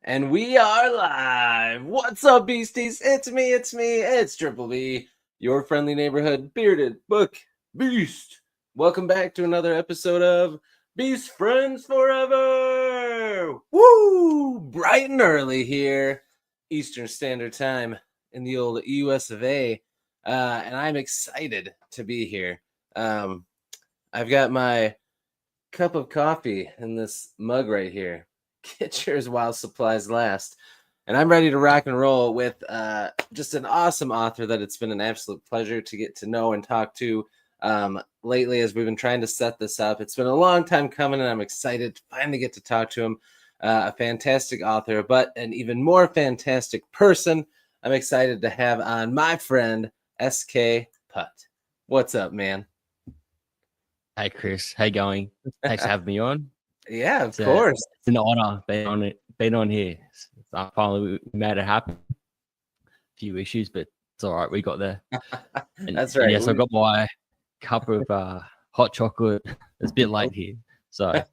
And we are live. What's up, beasties? It's Triple B, your friendly neighborhood bearded book beast. Welcome back to another episode of Beast Friends Forever. Woo! Bright and early here, Eastern Standard Time in the old US of A. And I'm excited to be here. I've got my cup of coffee in this mug right here. Get yours while supplies last. And I'm ready to rock and roll with just an awesome author that it's been an absolute pleasure to get to know and talk to lately as we've been trying to set this up. It's been a long time coming, and I'm excited to finally get to talk to him. A fantastic author, but an even more fantastic person. I'm excited to have on my friend, S.K. Putt. What's up, man? Hey, Chris. How you going? Thanks for having me on. Yeah, of course. It's an honor being on here. So finally, we made it happen. A few issues, but it's all right. We got there. That's right. Yes, I got my cup of hot chocolate. It's a bit late here. So,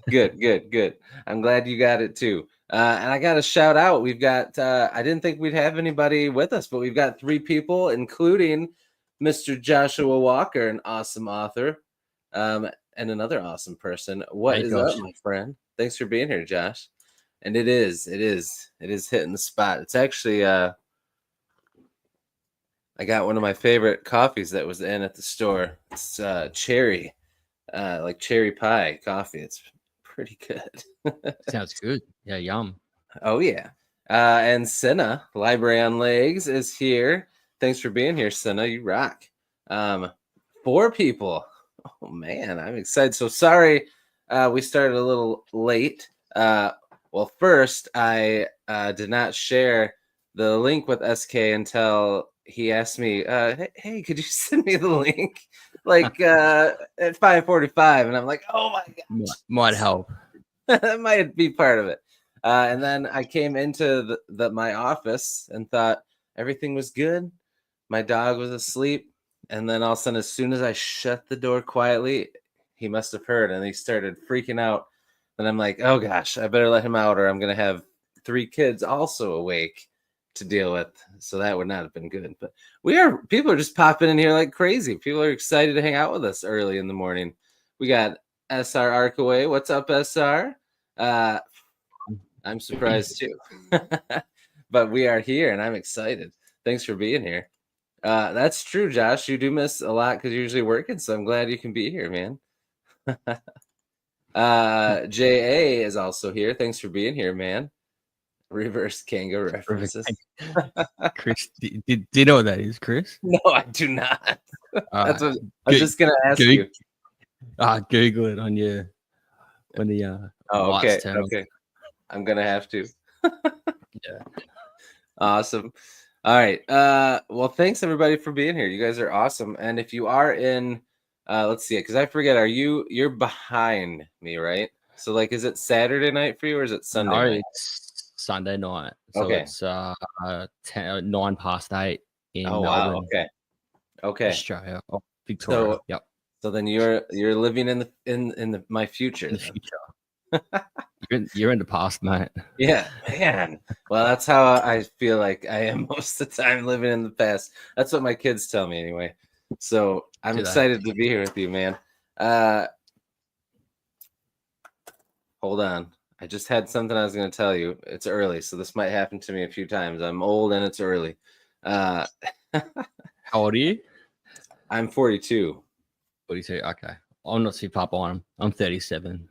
Good. I'm glad you got it too. And I got a shout out. We've got, I didn't think we'd have anybody with us, but we've got 3 people, including Mr. Joshua Walker, an awesome author, and another awesome person. What is up, my friend? Thanks for being here, Josh. And it is hitting the spot. It's actually, I got one of my favorite coffees that was in at the store. It's cherry, like cherry pie coffee. It's pretty good. Sounds good. Yeah, yum. Oh, yeah. And Senna, Library on Legs, is here. Thanks for being here, Senna. You rock. 4 people. Oh, man, I'm excited. So sorry we started a little late. Well, first, I did not share the link with SK until he asked me, hey, could you send me the link? Like at 5:45. And I'm like, oh, my God. Might help. That might be part of it. And then I came into my office and thought everything was good. My dog was asleep. And then all of a sudden, as soon as I shut the door quietly, he must have heard and he started freaking out. And I'm like, oh gosh, I better let him out or I'm going to have 3 kids also awake to deal with. So that would not have been good. But people are just popping in here like crazy. People are excited to hang out with us early in the morning. We got SR Arkaway. What's up, SR? I'm surprised too. But we are here and I'm excited. Thanks for being here. That's true, Josh. You do miss a lot because you're usually working, so I'm glad you can be here, man. JA is also here. Thanks for being here, man. Reverse Kanga references. Chris, do you know what that is, Chris? No, I do not. That's what I was just gonna ask you. Google it on your okay. I'm gonna have to. Yeah. Awesome. All right. Well, thanks everybody for being here. You guys are awesome. And if you are in, let's see, because I forget, you're behind me, right? So like, is it Saturday night for you or is it Sunday night? It's Sunday night. So okay. It's 9:08 in Melbourne. Okay. Australia. Victoria. Yep. So then you're living in my future. In the future. You're in the past, mate. Yeah, man. Well, that's how I feel like I am most of the time, living in the past. That's what my kids tell me anyway. So I'm excited to be here with you, man. Hold on. I just had something I was going to tell you. It's early, so this might happen to me a few times. I'm old and it's early. How old are you? I'm 42. 42. Okay. I'm not too far behind. I'm 37.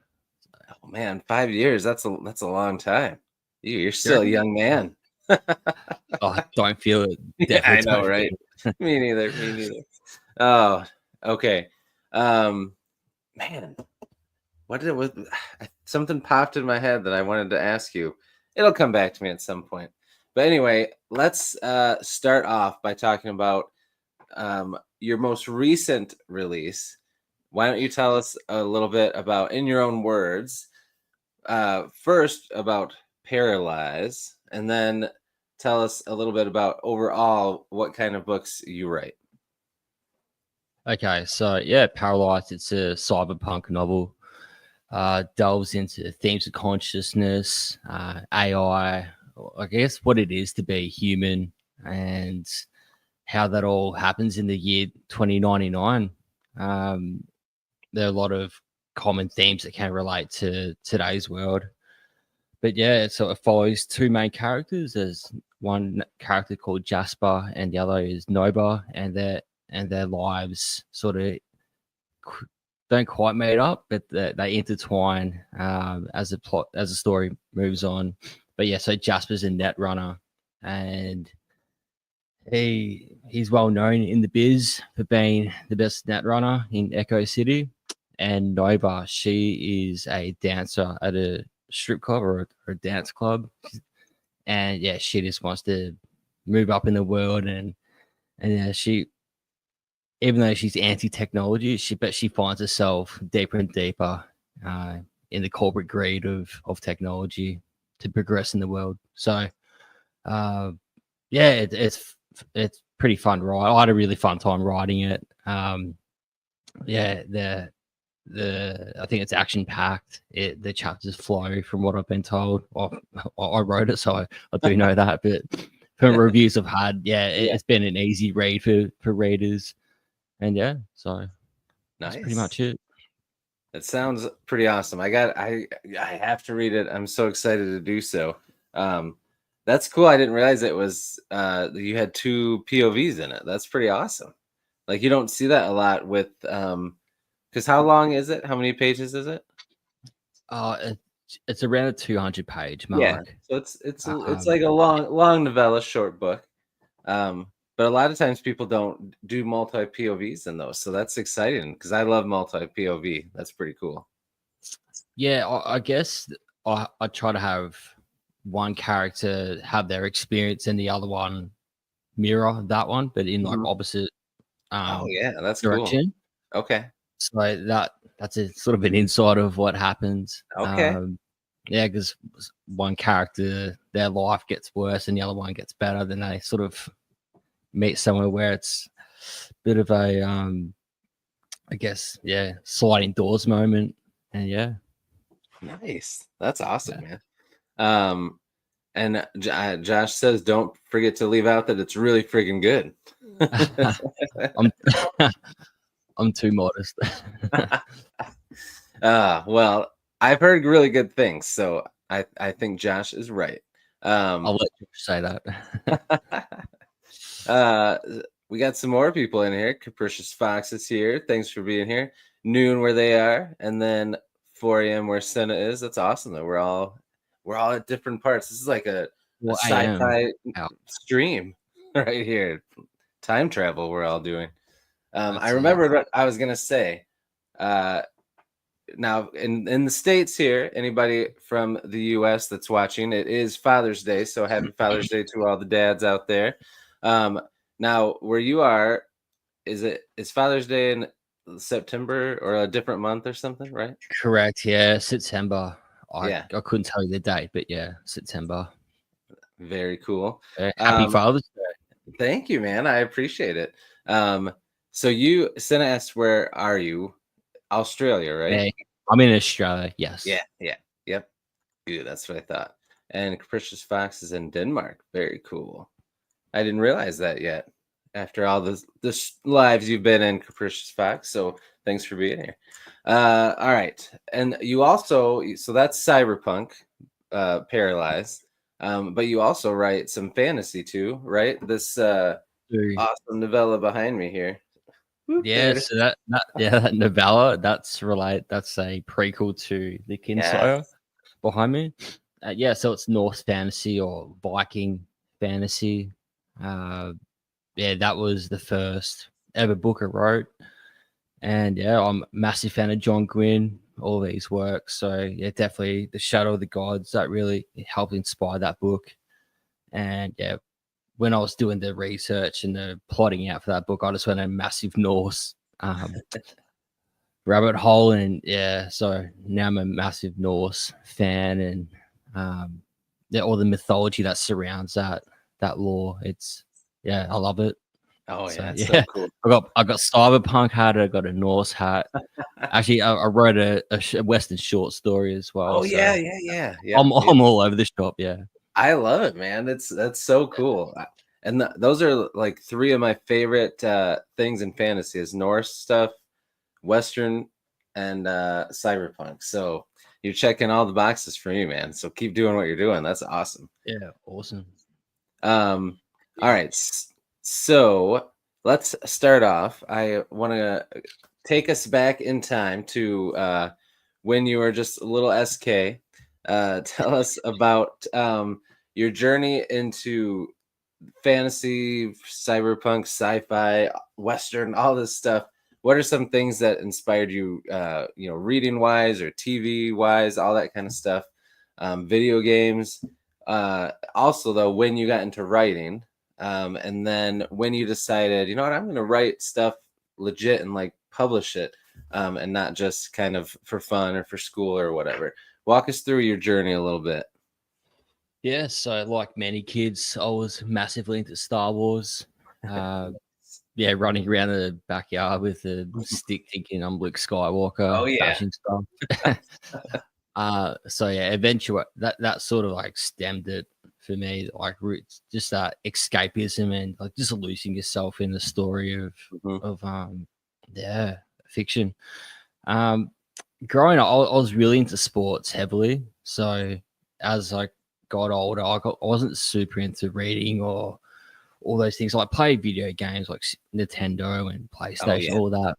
Oh man, 5 years. That's a long time. You're still a young man. Oh, don't feel it. Yeah, I know, right? Me neither. Oh, okay. Man, something popped in my head that I wanted to ask you. It'll come back to me at some point. But anyway, let's start off by talking about your most recent release. Why don't you tell us a little bit about, in your own words, first about P.A.R.A LYZE, and then tell us a little bit about overall what kind of books you write. Okay, so yeah, P.A.R.A LYZE, it's a cyberpunk novel. delves into themes of consciousness, AI, I guess what it is to be human, and how that all happens in the year 2099. There are a lot of common themes that can relate to today's world. But yeah, so it follows two main characters. There's one character called Jasper, and the other is Nova, and their lives sort of don't quite meet up, but they intertwine as the story moves on. But yeah, so Jasper's a net runner, and he's well known in the biz for being the best net runner in Echo City. And Nova, she is a dancer at a strip club or a dance club, and yeah, she just wants to move up in the world, and yeah, she, even though she's anti-technology, she finds herself deeper and deeper in the corporate greed of technology to progress in the world. So yeah, it's pretty fun ride. I had a really fun time writing it. Yeah, I think it's action packed. The chapters flow from what I've been told. Well, I wrote it, so I do know that. But from reviews I've had, it's been an easy read for readers. And yeah, so that's pretty much it. It sounds pretty awesome. I have to read it. I'm so excited to do so. That's cool. I didn't realize it was you had two POVs in it. That's pretty awesome. Like, you don't see that a lot with because how long is it? How many pages is it? It's around a 200-page mark. Yeah. So it's like a long novella, short book. But a lot of times people don't do multi POVs in those, so that's exciting because I love multi POV. That's pretty cool. Yeah, I guess I try to have one character have their experience and the other one mirror that one, but in like opposite. That's direction. Cool. Okay. So that's a sort of an insight of what happens. Okay. Yeah, because one character, their life gets worse and the other one gets better. Then they sort of meet somewhere where it's a bit of a I guess, sliding doors moment. And yeah. Nice. That's awesome, man. And Josh says, don't forget to leave out that it's really freaking good. I'm too modest. Well, I've heard really good things, so I think Josh is right. I'll let you say that. We got some more people in here. Capricious Fox is here. Thanks for being here. Noon where they are, and then 4 a.m. where Senna is. That's awesome though. We're all at different parts. This is like a sci-fi stream right here. Time travel we're all doing. I remembered what I was gonna say. Now in the States here, anybody from the US that's watching, it is Father's Day, so happy Father's Day to all the dads out there. Now where you are, is Father's Day in September or a different month or something, right? Correct. Yeah, September. I couldn't tell you the date, but yeah, September. Very cool. Happy Father's Day. Thank you, man. I appreciate it. So Senna asked, where are you? Australia, right? Yeah, I'm in Australia. Yes. Yep. Good. That's what I thought. And Capricious Fox is in Denmark. Very cool. I didn't realize that yet. After all the lives you've been in, Capricious Fox. So thanks for being here. All right. And you also, so that's cyberpunk, P.A.R.A LYZE. But you also write some fantasy too, right? This awesome novella behind me here. Yeah, so that novella, that's a prequel to the Kinslayer behind me. So it's Norse fantasy or Viking fantasy. That was the first ever book I wrote. And I'm a massive fan of John Gwynne, all these works. So definitely the Shadow of the Gods, that really helped inspire that book. And when I was doing the research and the plotting out for that book, I just went a massive Norse rabbit hole. And so now I'm a massive Norse fan, and all the mythology that surrounds that lore. It's I love it. Oh So yeah, it's so yeah, cool. I got cyberpunk hat. I got a Norse hat. Actually, I wrote a Western short story as well. Oh So yeah, yeah, yeah, yeah. I'm all over the shop. Yeah. I love it, man. That's so cool. And those are like three of my favorite things in fantasy: is Norse stuff, Western, and cyberpunk. So you're checking all the boxes for me, man. So keep doing what you're doing. That's awesome. Yeah. Awesome. All right. So let's start off. I want to take us back in time to when you were just a little SK. Tell us about your journey into fantasy, cyberpunk, sci-fi, western, all this stuff. What are some things that inspired you, reading wise or TV wise, all that kind of stuff? Video games. Also, though, when you got into writing, and then when you decided, you know what, I'm going to write stuff legit and like publish it, and not just kind of for fun or for school or whatever. Walk us through your journey a little bit. Yeah. So like many kids, I was massively into Star Wars. Yeah, running around the backyard with a stick, thinking I'm Luke Oh Skywalker, yeah, bashing stuff. So yeah, eventually that sort of like stemmed it for me, like just that escapism and like just losing yourself in the story Mhm. of yeah, fiction. Um, Growing up, I was really into sports heavily. So as I got older, I wasn't super into reading or all those things. I played video games like Nintendo and Oh PlayStation, yeah, all that,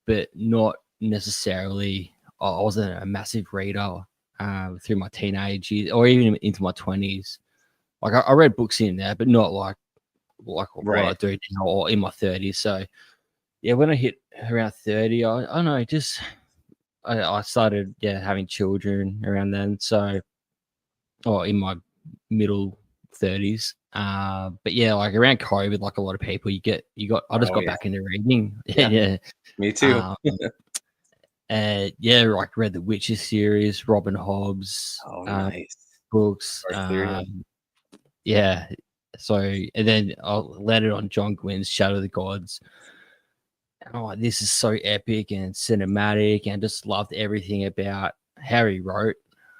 but not necessarily. I wasn't a massive reader through my teenage years or even into my 20s. Like I read books in there, but not like what I right. do now or in my 30s. So yeah, when I hit around 30, I don't know, just I started having children around then. So or in my middle 30s. But yeah, like around COVID, like a lot of people, I just Oh got yeah, back into reading. yeah. Yeah. Me too. Um, yeah, like read the Witcher series, Robin Hobbs Oh nice. books. Arthurian. Yeah. So, and then I landed on John Gwynn's Shadow of the Gods. And I'm like, this is so epic and cinematic, and just loved everything about how he wrote.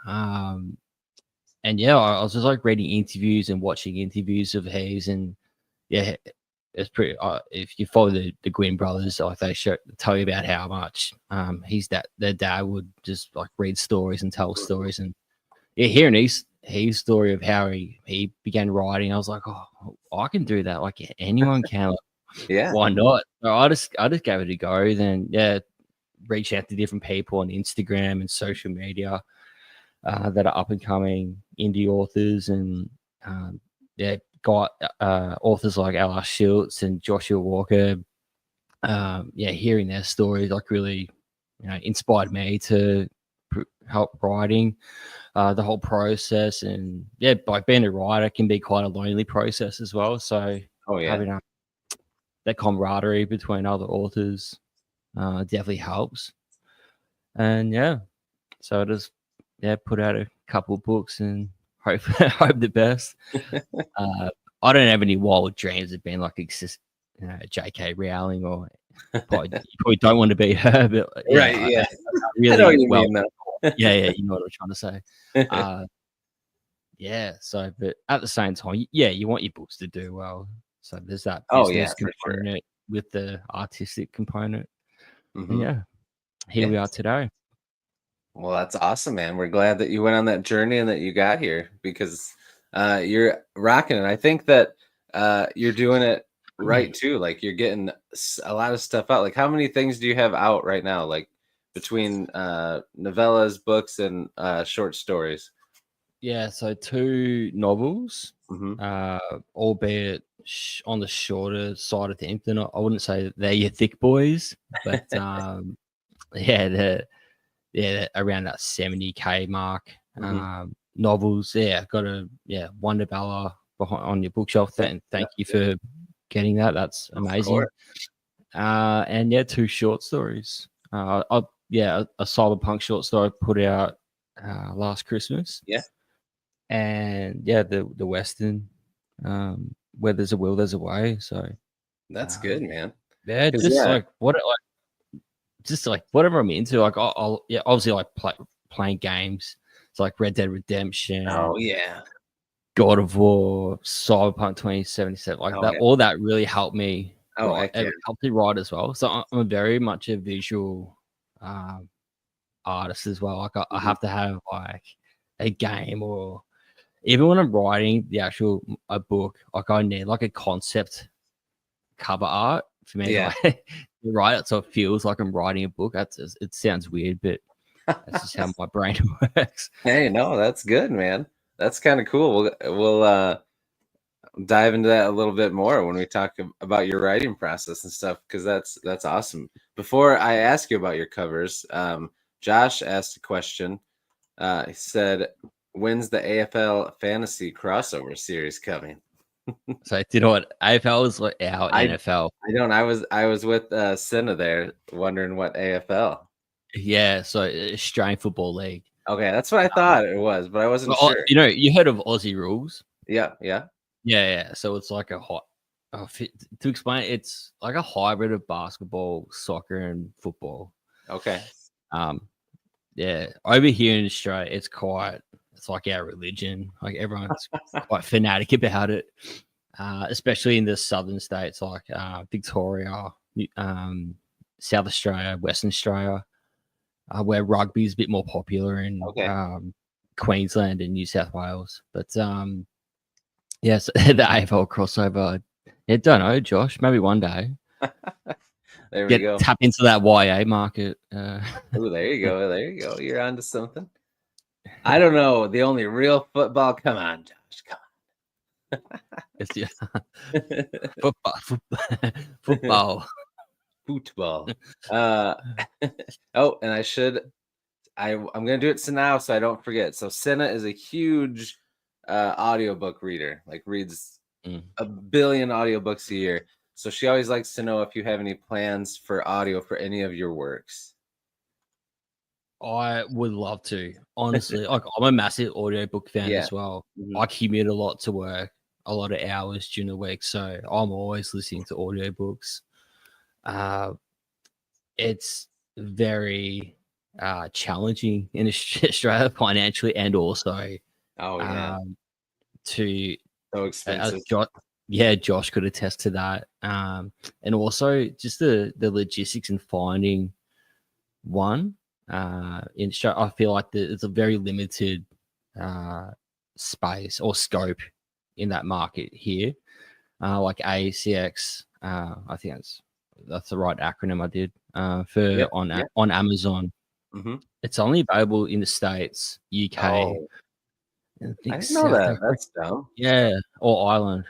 Um, and yeah, I was just like reading interviews and watching interviews of his, and yeah, it's pretty. If you follow the Gwyn brothers, like they tell you about how much their dad would just like read stories and tell stories, and yeah, hearing his story of how he began writing, I was like, oh, I can do that. Like anyone can. Like, Yeah. why not? So I just gave it a go. Then yeah, reached out to different people on Instagram and social media that are up and coming indie authors, and yeah, got authors like L.R. Schultz and Joshua Walker. Yeah, hearing their stories like really, inspired me to help writing the whole process. And yeah, like being a writer can be quite a lonely process as well. So Oh yeah. having that camaraderie between other authors definitely helps. And yeah, so I just put out a couple of books and hope hope the best. Uh, I don't have any wild dreams of being like J.K. Rowling, or you probably don't want to be her, but Right. yeah, Yeah. I know what really you well. mean though. Yeah, you know what I'm trying to say. Yeah, so but at the same time, yeah, you want your books to do well. So there's that Oh yeah, business for sure. component with the artistic component. And Hmm. yeah, here we Yeah. are today. Well, that's awesome, man. We're glad that you went on that journey and that you got here because you're rocking it. I think that you're doing it right too. Like you're getting a lot of stuff out. Like how many things do you have out right now? Like between novellas, books, and short stories. Yeah, so two novels, Hmm. uh, albeit on the shorter side of things. I wouldn't say that they're your thick boys, but yeah, they're around that 70K mark. Hmm. Novels, yeah, got a one novella behind on your bookshelf. Yep, Thank yep, you yep. for getting that. That's Of amazing. course. And yeah, two short stories. A cyberpunk short story I put out last Christmas. Yeah. And yeah, the Western, where there's a will, there's a way. So That's good, man. Yeah, 'Cause, just like just like whatever I'm into. Like I'll yeah, obviously like playing games. It's like Red Dead Redemption, oh yeah, God of War, Cyberpunk 2077. Like oh that, yeah, all that really helped me oh write. heck yeah, It helped me write as well. So I'm a very much a visual artist as well. Like I Mhm. have to have like a game, or even when I'm writing the actual a book, like I need like a concept cover art for me to Yeah. like to write it so it feels like I'm writing a book. It sounds weird, but that's just how my brain works. Hey, no, that's good, man. That's kind of cool. We'll dive into that a little bit more when we talk about your writing process and stuff, because that's awesome. Before I ask you about your covers, Josh asked a question. He said, "When's the AFL fantasy crossover series coming?" So you know what AFL is like our I NFL. I don't. I was with Senna there, wondering what AFL. Yeah, so Australian Football League. Okay, that's what I thought it was, but I wasn't Well, sure. you know, you heard of Aussie rules? Yeah, yeah. Yeah, yeah. So it's like a hot. To explain, it's like a hybrid of basketball, soccer, and football. Okay. Um, yeah, over here in Australia, it's like our religion. Like everyone's quite fanatic about it, especially in the southern states like Victoria, um, South Australia, Western Australia, where rugby is a bit more popular in Okay. Queensland and New South Wales. But yes, the AFL crossover. Yeah, don't know, Josh. Maybe one day There we go. tap into that YA market. Oh, there you go. There you go. You're onto something. I don't know. The only real football. Come on, Josh. It's yeah, Come football, on. football. Football. Uh, oh, and I'm gonna do it so now so I don't forget. So Senna is a huge audiobook reader, like reads Mm. a billion audiobooks a year. So she always likes to know if you have any plans for audio for any of your works. I would love to, honestly. Like, I'm a massive audiobook fan Yeah. as well. Mhm. I commute a lot to work, a lot of hours during the week, so I'm always listening to audiobooks. Uh, it's very challenging in Australia financially, and also Oh yeah. um, to So as expensive. yeah, Josh could attest to that. And also just the logistics and finding one in show. I feel like it's a very limited space or scope in that market here. Like ACX, I think that's the right acronym I did for Yep. Yep. on Amazon. Hmm. It's only available in the States, UK, Oh, and I I think didn't know South that. Africa, That's dumb. yeah, or Ireland,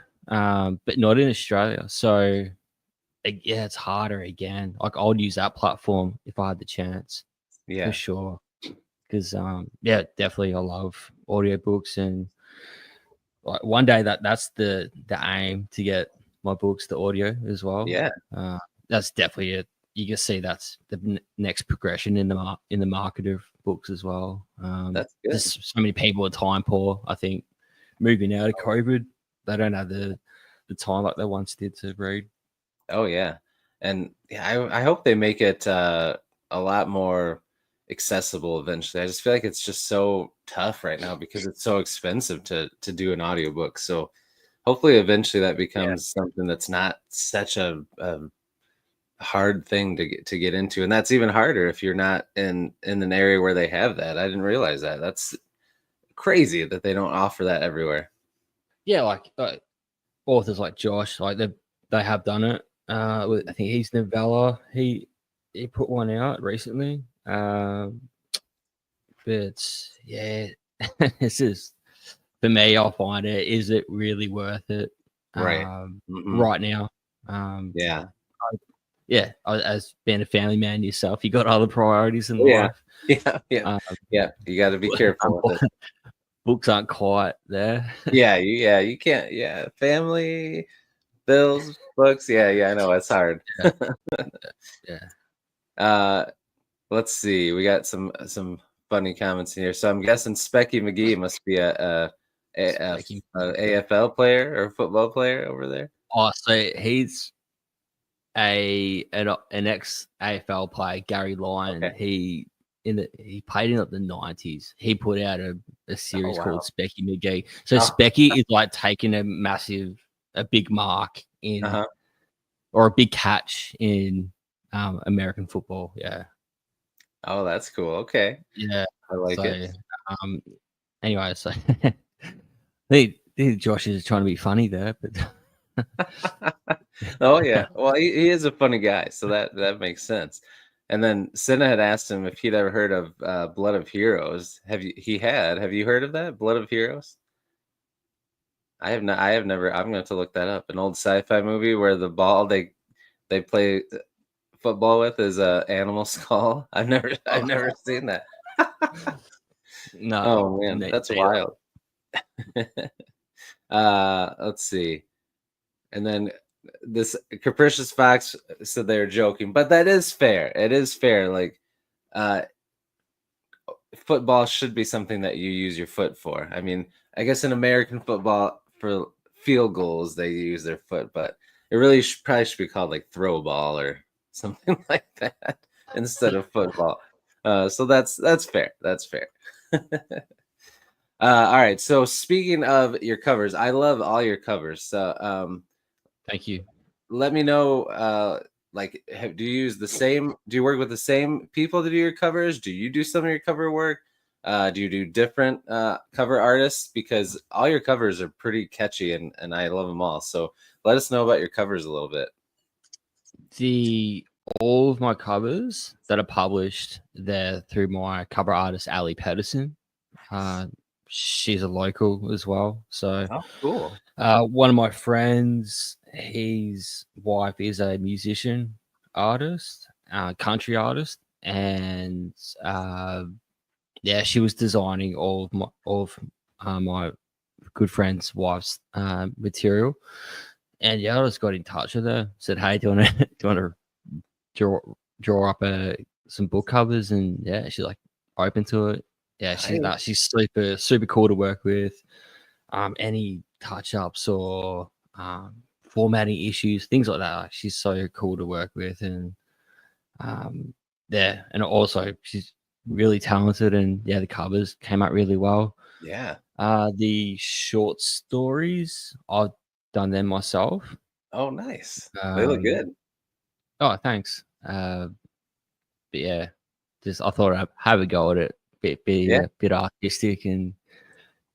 but not in Australia. So yeah, it's harder again. Like I would use that platform if I had the chance for Yeah. sure. Because yeah, definitely I love audiobooks, and like one day that's the aim to get my books to audio as well. Yeah. That's definitely it. You can see that's the next progression in in the market of books as well. That's good. Just so many people are time poor. I think moving out of COVID, they don't have the time like they once did to read. Oh yeah. And yeah, I hope they make it a lot more accessible eventually. I just feel like it's just so tough right now because it's so expensive to do an audiobook. So hopefully eventually that Yeah, becomes something that's not such a hard thing to get into. And that's even harder if you're not in an area where they have that. I didn't realize that. That's crazy that they don't offer that everywhere. yeah, like authors like Josh, like they have done it. I think he's novella. He put one out recently. But yeah, it's just for me. I find it. Is it really worth it Right. Hmm. right now? Um, Yeah. yeah, as being a family man yourself, you got other priorities in Yeah. life. Yeah. Yeah. Um, Yeah. You got to be careful with it. books aren't quite there. Yeah, you can't. Yeah, family, bills, books. Yeah, I know it's hard. Yeah, yeah. Uh, let's see. We got some funny comments in here. So I'm guessing Specky McGee must be a Speaking. AFL player or football player over there. Oh, so he's an ex AFL player, Gary Lyon. Okay. He played in the 90s. He put out a series called wow. Specky McGee. So Oh, Specky is like taking a big mark in uh-huh. or a big catch in American football. Yeah. Oh, that's cool. Okay. Yeah. I like it. So um anyway, so I think Josh is trying to be funny there, but Oh yeah. Well, he is a funny guy, so that makes sense. And then Senna had asked him if he'd ever heard of Blood of Heroes. Have you? He had. Have you heard of that? Blood of Heroes? I have not. I have never. I'm going to have to look that up. An old sci-fi movie where the ball they play football with is a animal skull. I've never seen that. no, Oh man, that's neither. wild. Let's see. And then this capricious fox said they were joking, but that is fair. It is fair. Like uh football should be something that you use your foot for. I mean, I guess in American football for field goals they use their foot, but it really probably should be called like throw ball or something like that instead of football. So that's fair. That's fair. All right. So speaking of your covers, I love all your covers. So Thank you. let me know. Like, do you use the same? Do you work with the same people to do your covers? Do you do some of your cover work? Do you do different cover artists? Because all your covers are pretty catchy, and I love them all. So let us know about your covers a little bit. All of my covers that are published, they're through my cover artist Ali Pedersen. She's a local as well. So Oh, cool. one of my friends, his wife is a musician artist, country artist, and yeah, she was designing all of my good friend's wife's material. And yeah, I just got in touch with her. Said, "Hey, do you want to do you want to draw up some book covers?" And yeah, she's like open to it. Yeah, Nice. she's super cool to work with. Any touch ups or formatting issues, things like that. Like, she's so cool to work with, and yeah, and also she's really talented. And yeah, the covers came out really well. Yeah. The short stories, I've done them myself. Oh, nice. They look Um, good. oh, thanks. But yeah, just I thought I'd have a go at it, be Yeah. a bit artistic and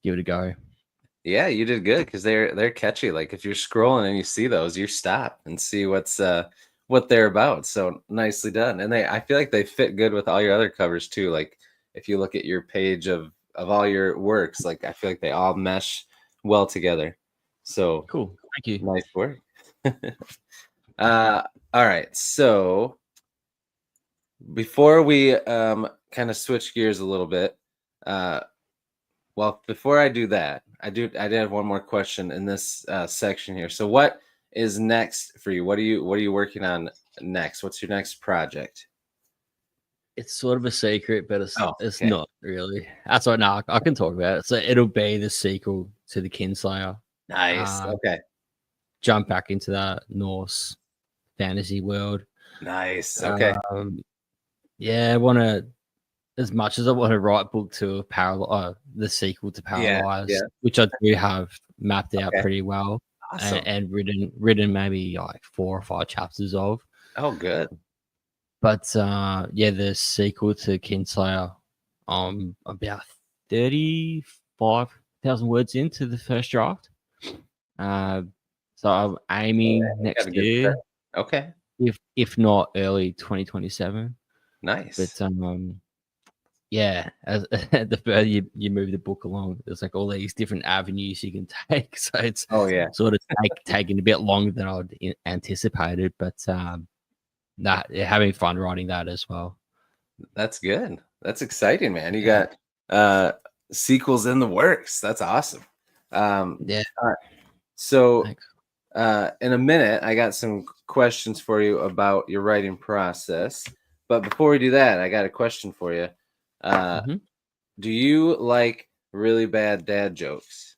give it a go. Yeah, you did good because they're catchy. Like if you're scrolling and you see those, you stop and see what they're about. So nicely done. And I feel like they fit good with all your other covers too. Like if you look at your page of all your works, like I feel like they all mesh well together. So Cool, thank you. nice work. uh all right. So before we kind of switch gears a little bit, uh well, before I do that, I did have one more question in this section here. So, what is next for you? What are you working on next? What's your next project? It's sort of a secret, but Oh, it's okay, not really. That's right. Now I can talk about it. So it'll be the sequel to the Kinslayer. nice. Uh, Okay, Jump back into that Norse fantasy world. nice. Okay, Um, yeah, I want to, as much as I want to write book to the sequel to yeah, Paralyze, yeah. which I do have mapped out Okay, pretty well awesome. and written maybe like 4 or 5 chapters of. Oh, good. But yeah, the sequel to Kinslayer, about 35,000 words into the first draft. Uh, so I'm Yeah, aiming you got a next good start. year, Okay, if not early 2027. nice. But yeah, as the further you move the book along, there's like all these different avenues you can take. So it's Oh yeah, sort of taking a bit longer than I'd anticipated, but yeah, having fun writing that as well. that's good. That's exciting, man. You Yeah, got uh sequels in the works. That's awesome. yeah. All right. So Thanks. in a minute, I got some questions for you about your writing process. But before we do that, I got a question for you. Uh, Hmm. do you like really bad dad jokes?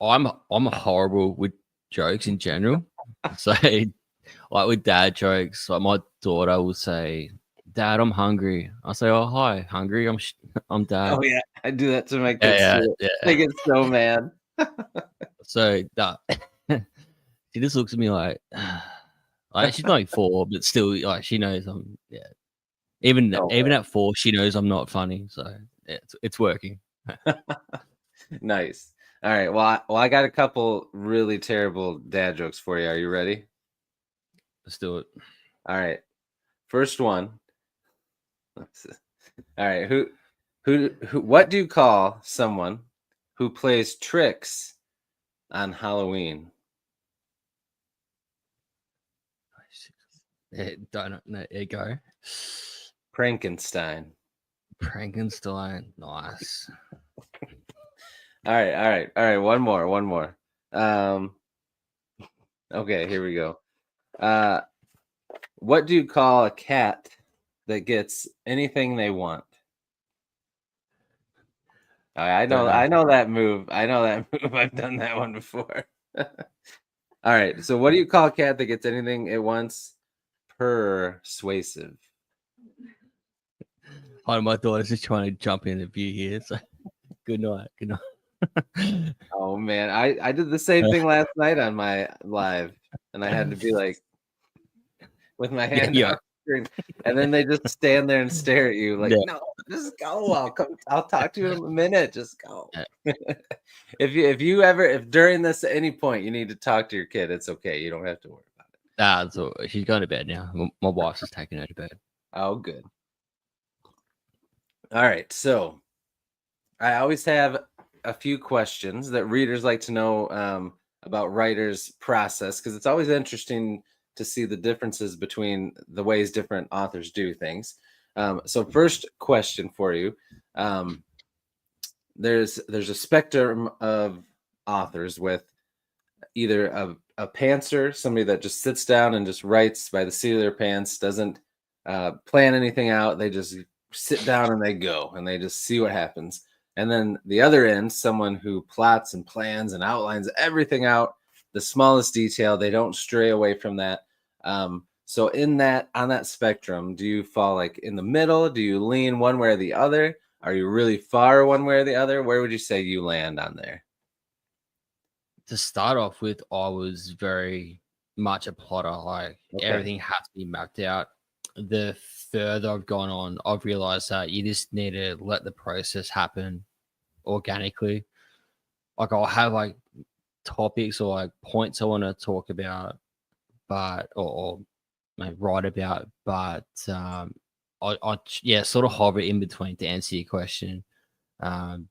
I'm horrible with jokes in general. So, like with dad jokes, like my daughter will say, "Dad, I'm hungry." I say, "Oh, hi, hungry? I'm dad." Oh yeah, I do that to my kids Yeah, too. yeah, They yeah. get so mad. So that she just looks at me like she's like 4, but still, like she knows I'm. Yeah, Oh, even at 4, she knows I'm not funny. So yeah, it's working. nice. All right. Well, I got a couple really terrible dad jokes for you. Are you ready? Let's do it. All right. First one. All right. Who? What do you call someone who plays tricks on Halloween? Yeah, don't know. There you go. Frankenstein. Frankenstein. Nice. All right. All right. All right. One more. One more. Um. Okay. Here we go. Uh. What do you call a cat that gets anything they want? I Don't know. know. I know that move. I know that move. I've done that one before. All right. So, what do you call a cat that gets anything it wants? Persuasive. Oh, my daughter's just trying to jump in the view here. So good night. Good night. Oh man, I did the same thing last night on my live, and I had to be like with my Yeah, hand yeah, on the screen, and then they just stand there and stare at you like, yeah, no, just go. I'll come. I'll talk to you in a minute. Just go. yeah. If during this at any point you need to talk to your kid, it's okay. You don't have to worry about it. So she's going to bed now. My wife's just taking her to bed. Oh, good. All right. So I always have a few questions that readers like to know about writers' process because it's always interesting to see the differences between the ways different authors do things. So, first question for you: um, there's a spectrum of authors with either a pantser, somebody that just sits down and just writes by the seat of their pants, doesn't plan anything out. They just sit down and they go and they just see what happens. And then the other end, someone who plots and plans and outlines everything out, the smallest detail. They don't stray away from that. So in that on that spectrum, do you fall like in the middle? Do you lean one way or the other? Are you really far one way or the other? Where would you say you land on there? To start off with, I was very much a plotter. Like Okay. everything has to be mapped out. The further I've gone on, I've realized that you just need to let the process happen organically. Like I'll have like topics or like points I want to talk about, but or like, write about, but yeah, sort of hover in between to answer your question. Um,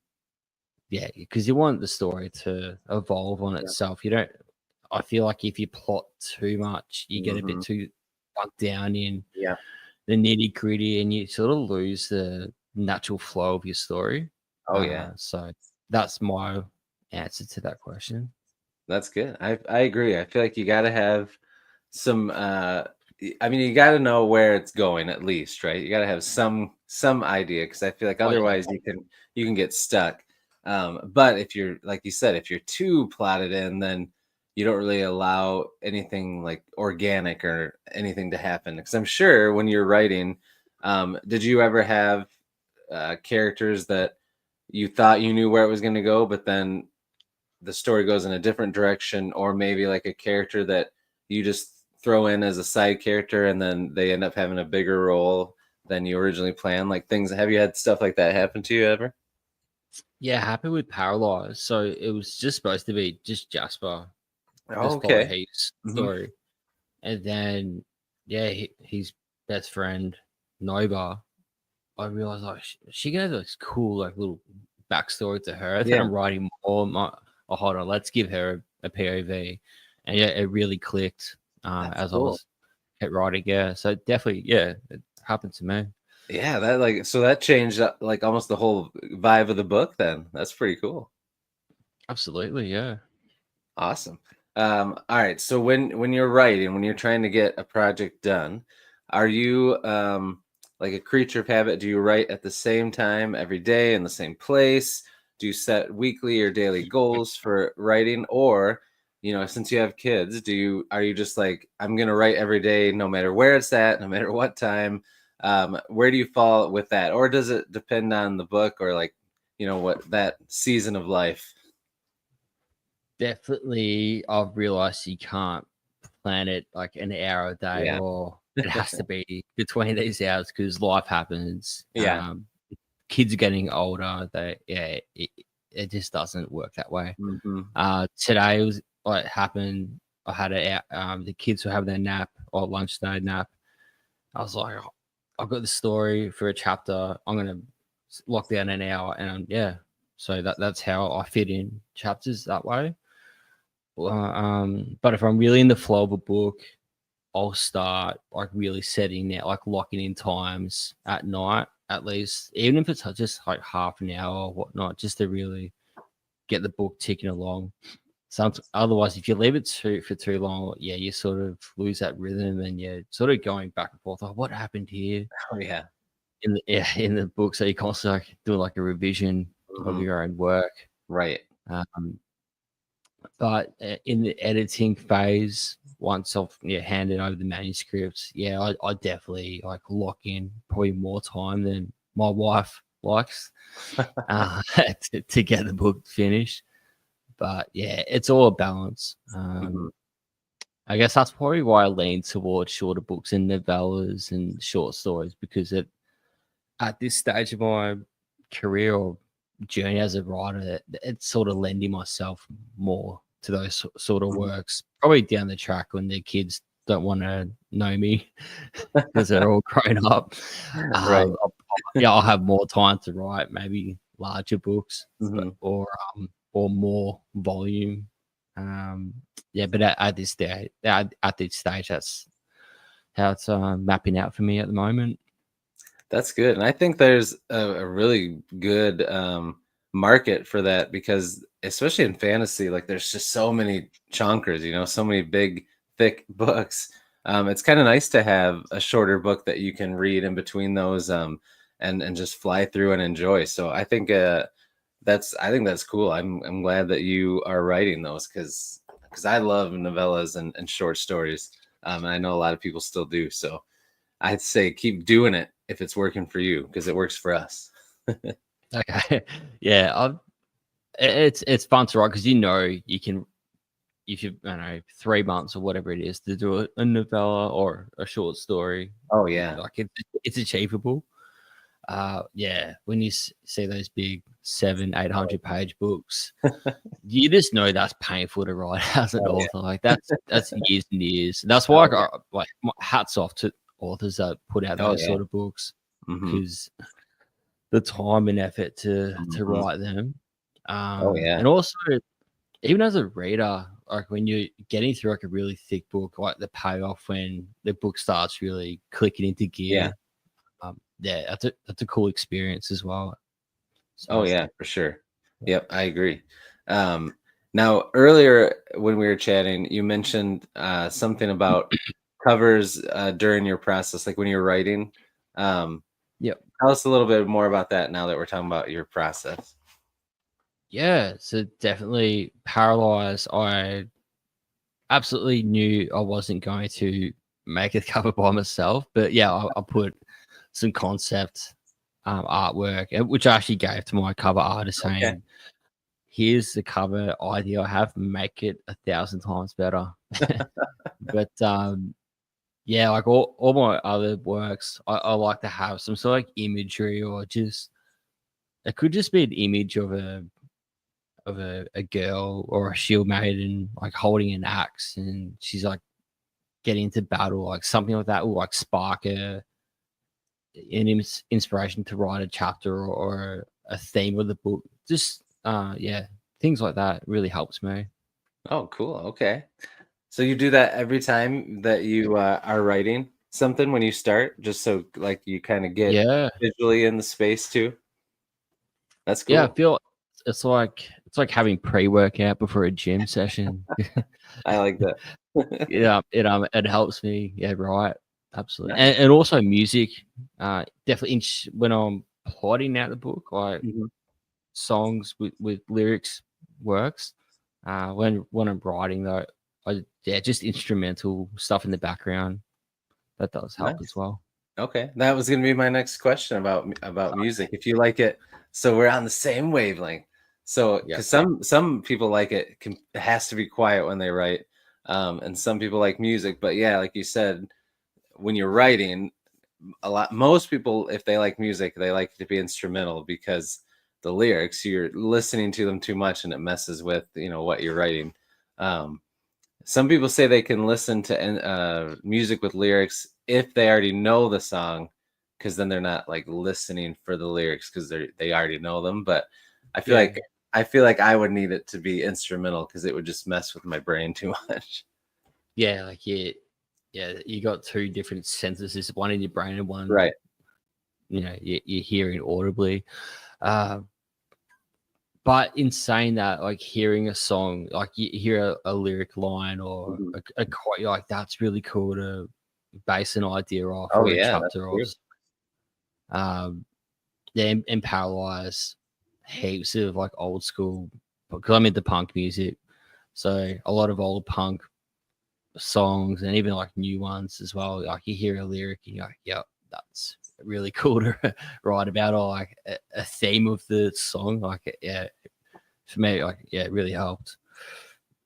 yeah, because you want the story to evolve on Yeah. itself. You don't. I feel like if you plot too much, you get a bit Mhm. too bogged down in Yeah. the nitty gritty, and you sort of lose the natural flow of your story. Oh yeah. So that's my answer to that question. That's good. I agree. I feel like you got to have some I mean you got to know where it's going at least, right? You got to have some idea because I feel like Oh yeah, otherwise you can get stuck. But if you're like you said, if you're too plotted in, then you don't really allow anything like organic or anything to happen. Because I'm sure when you're writing, did you ever have characters that you thought you knew where it was going to go, but then the story goes in a different direction, or maybe like a character that you just throw in as a side character and then they end up having a bigger role than you originally planned? Like things, have you had stuff like that happen to you ever? yeah. Happy with Paralyzed. So it was just supposed to be just Jasper, Oh, just follow okay. Heath's Hmm. story, and then yeah, his best friend Nova. I realized like she gave this cool like little backstory to her. Then Yeah, I'm writing more. Oh, hold on, let's give her a POV, and yeah, it really clicked that's as I cool. was kept writing. Yeah, so definitely, yeah, it happened to me. Yeah, that like so that changed like almost the whole vibe of the book then. That's pretty cool. Absolutely, yeah. Awesome. All right. So when you're writing, when you're trying to get a project done, are you like a creature of habit? Do you write at the same time every day in the same place? Do you set weekly or daily goals for writing, or since you have kids, are you just like, I'm gonna write every day, no matter where it's at, no matter what time? Where do you fall with that, or does it depend on the book, or like, what that season of life? Definitely, I've realized you can't plan it like an hour a day, Yeah, or it has to be between these hours because life happens. yeah. Kids are getting older. It just doesn't work that way. Hmm. Today was what happened. I had the kids were having their nap or lunchtime nap. I was like, "Oh, I've got the story for a chapter. I'm gonna lock down an hour, and yeah." So that's how I fit in chapters that way. But if I'm really in the flow of a book, I'll start like really setting it, like locking in times at night, at least, even if it's just like half an hour or whatnot, just to really get the book ticking along. Otherwise, if you leave it for too long, yeah, you sort of lose that rhythm, and you're sort of going back and forth. Like, what happened here Oh yeah. in the book? So you constantly like doing like a revision of Hmm. your own work. Right. Um, but in the editing phase, once I've handed over the manuscripts, I definitely like lock in probably more time than my wife likes uh, to get the book finished. But yeah, it's all a balance. Hmm. I guess that's probably why I lean towards shorter books and novellas and short stories, because at this stage of my career or journey as a writer, it's sort of lending myself more to those sort of Hmm. works. Probably down the track when the kids don't want to know me because they're all grown up. Right. I'll have more time to write maybe larger books, Hmm. or more volume. Um, but at this stage, that's how it's mapping out for me at the moment. That's good. And I think there's a really good market for that, because especially in fantasy, like there's just so many chonkers, so many big, thick books. It's kind of nice to have a shorter book that you can read in between those, and just fly through and enjoy. So I think that's cool. I'm glad that you are writing those, because I love novellas and short stories. And I know a lot of people still do. So I'd say keep doing it if it's working for you, because it works for us. Okay, yeah, it's fun to write because you can, if you, I don't know, 3 months or whatever it is to do a novella or a short story, Oh yeah. like it's achievable. Yeah, when you see those big 700-800 page books, you just know that's painful to write as an Oh yeah. author. Like that's years and years. That's why Oh I yeah. got like hats off to authors that put out Oh those yeah. sort of books, Hmm. because the time and effort to Hmm. write them, Oh yeah. and also even as a reader, like when you're getting through like a really thick book, like the payoff when the book starts really clicking into Yeah. gear, yeah, that's a cool experience as well. Oh So yeah, for sure. Yep, I agree. Um, Now earlier when we were chatting, you mentioned something about covers during your process, like when you're writing. Um, yeah, Tell us a little bit more about that now that we're talking about your process. yeah. So definitely paralyzed. I absolutely knew I wasn't going to make a cover by myself, but yeah, I put some concept artwork, which I actually gave to my cover artist, Okay. saying, "Here's the cover idea I have. Make it 1,000 times better." But yeah, like all my other works, I like to have some sort of like imagery, or just it could just be an image of a girl or a shield maiden like holding an axe, and she's like getting into battle, like something like that will like spark an inspiration to write a chapter, or a theme of the book. Just yeah, things like that really helps me. Oh, cool. Okay. So you do that every time that you are writing something when you start, just so like you kind of get Yeah, visually in the space too. That's yeah. I cool. feel it's like having pre-workout before a gym session. I like that. Yeah, it helps me. Yeah, right. Absolutely. Nice. And also music. Definitely when I'm plotting out the book, like Mhm. songs with lyrics works. When I'm writing though, just instrumental stuff in the background. That does help as Nice. well. Okay, that was gonna be my next question about music. If you like it, so we're on the same wavelength. So, Yeah. because some people like it has to be quiet when they write, and some people like music. But yeah, like you said, when you're writing, most people, if they like music, they like it to be instrumental because the lyrics, you're listening to them too much and it messes with what you're writing. Um, some people say they can listen to music with lyrics if they already know the song, because then they're not like listening for the lyrics because they already know them. But I feel Yeah. like I feel like I would need it to be instrumental because it would just mess with my brain too much. Yeah, like you got two different senses, one in your brain and one, Right. you're hearing audibly. Uh, but in saying that, like hearing a song, like you hear a lyric line or Mhm. a quote, you're like, that's really cool to base an idea off Oh or a yeah, that's chapter off. true. Yeah, in P.A.R.A LYZE, heaps of like old school, because I'm into punk music. So a lot of old punk songs and even like new ones as well. Like you hear a lyric and you're like, yep, that's really cool to write about, or like a theme of the song. Like, yeah, for me, like, yeah, it really helped.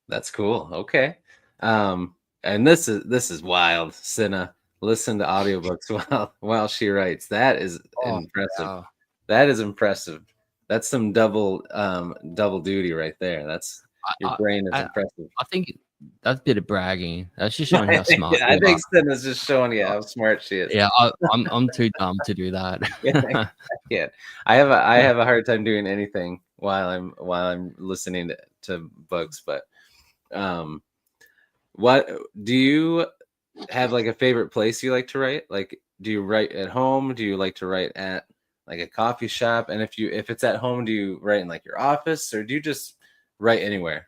That's cool. Okay. And this is wild. Cinna, listen to audiobooks while she writes. That is Oh, impressive. yeah. That is impressive. That's some double duty right there. That's your I, brain is I, impressive. I think that's a bit of bragging. That's just showing how smart Yeah, I you are. think Cinna's just showing you how smart she is. Yeah, I'm too dumb to do that. Yeah, I can't. I have a hard time doing anything while I'm listening to books, but um what do you have, like a favorite place you like to write? Like, do you write at home? Do you like to write at like a coffee shop? And if it's at home, do you write in like your office or do you just write anywhere?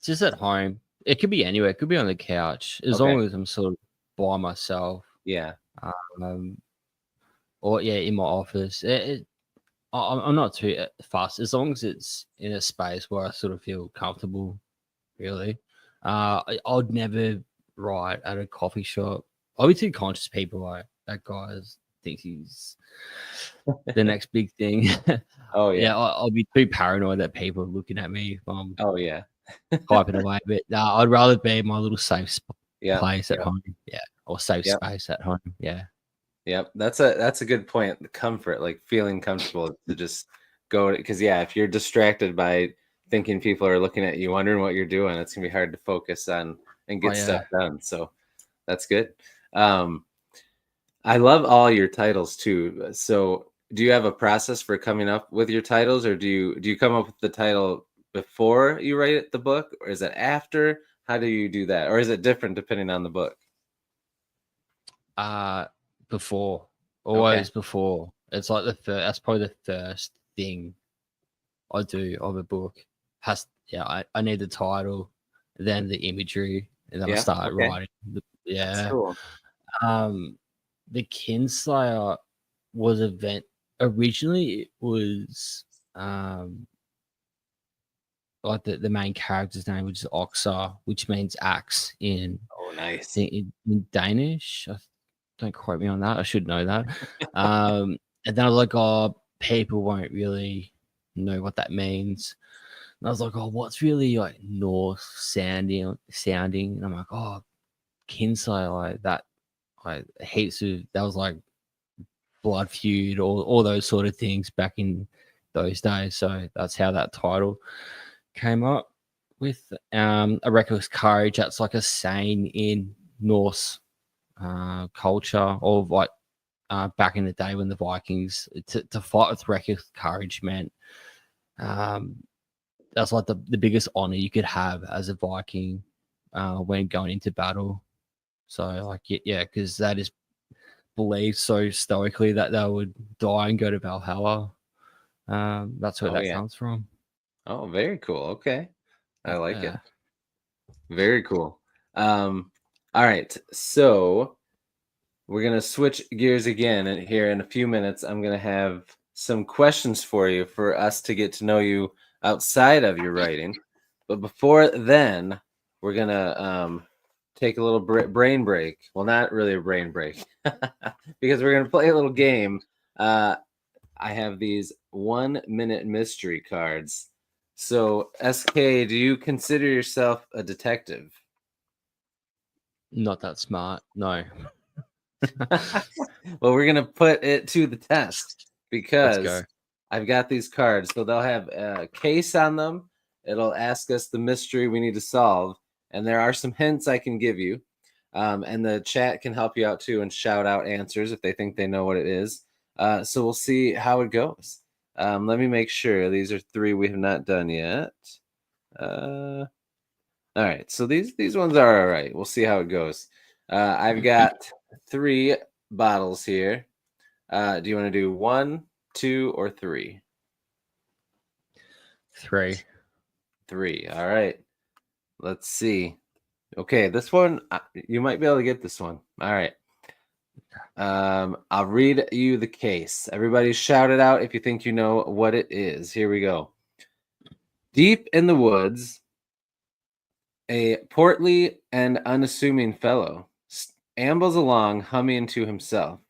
Just at home. It could be anywhere. It could be on the couch as Okay. long as I'm sort of by myself. Yeah. Um, or yeah, in my office. I'm not too fussed as long as it's in a space where I sort of feel comfortable. Really, I'd never write at a coffee shop. I'll be too conscious. People like that guy thinks he's the next big thing. Oh yeah. Yeah, I'll be too paranoid that people are looking at me if I'm Oh yeah. typing away. But I'd rather be in my little safe Yeah. place at Yeah. home. Yeah, or safe Yep. space at home. Yeah. Yep. That's a good point. The comfort, like feeling comfortable to just go, because yeah, if you're distracted by thinking people are looking at you, wondering what you're doing, it's gonna be hard to focus on and Oh get stuff yeah. done. So that's good. Um, I love all your titles too. So, do you have a process for coming up with your titles, or do you come up with the title before you write the book, or is it after? How do you do that, or is it different depending on the book? Uh, before, Okay. always before. It's like that's probably the first thing I do of a book. I need the title, then the imagery, and then I Yeah. start Okay. writing. That's Yeah. cool. Um, the Kinslayer was event originally. It was um like the main character's name, which is Oxa, which means axe Oh, nice. in Danish. Don't quote me on that. I should know that. And then I was like, oh, people won't really know what that means. And I was like, oh, what's really like Norse sounding? And I'm like, oh, Kinsey, like that, like heaps of that was like Blood Feud, all those sort of things back in those days. So that's how that title came up with a reckless courage. That's like a saying in Norse culture, or like back in the day when the Vikings to fight with reckless courage meant um, that's like the biggest honor you could have as a Viking when going into battle. So like yeah, because that is believed so stoically that they would die and go to Valhalla. That's where Oh that yeah. comes from. Oh, very cool. Okay. I like it. Yeah. Very cool. All right. So we're gonna switch gears again, and here in a few minutes, I'm gonna have some questions for you for us to get to know you outside of your writing. But before then, we're gonna take a little brain break. Well, not really a brain break, because we're gonna play a little game. I have these 1-minute mystery cards. So, SK, do you consider yourself a detective? Not that smart. No. Well, we're gonna put it to the test Let's go. because I've got these cards. So they'll have a case on them. It'll ask us the mystery we need to solve, and there are some hints I can give you. And the chat can help you out too and shout out answers if they think they know what it is. So we'll see how it goes. Let me make sure these are 3 we have not done yet. All right, so these ones are all right. We'll see how it goes. I've got 3 bottles here. Do you want to do 1, 2, or 3? 3. 3. All right. Let's see. Okay, this one you might be able to get this one. All right. I'll read you the case. Everybody shout it out if you think you know what it is. Here we go. Deep in the woods, a portly and unassuming fellow ambles along, humming to himself.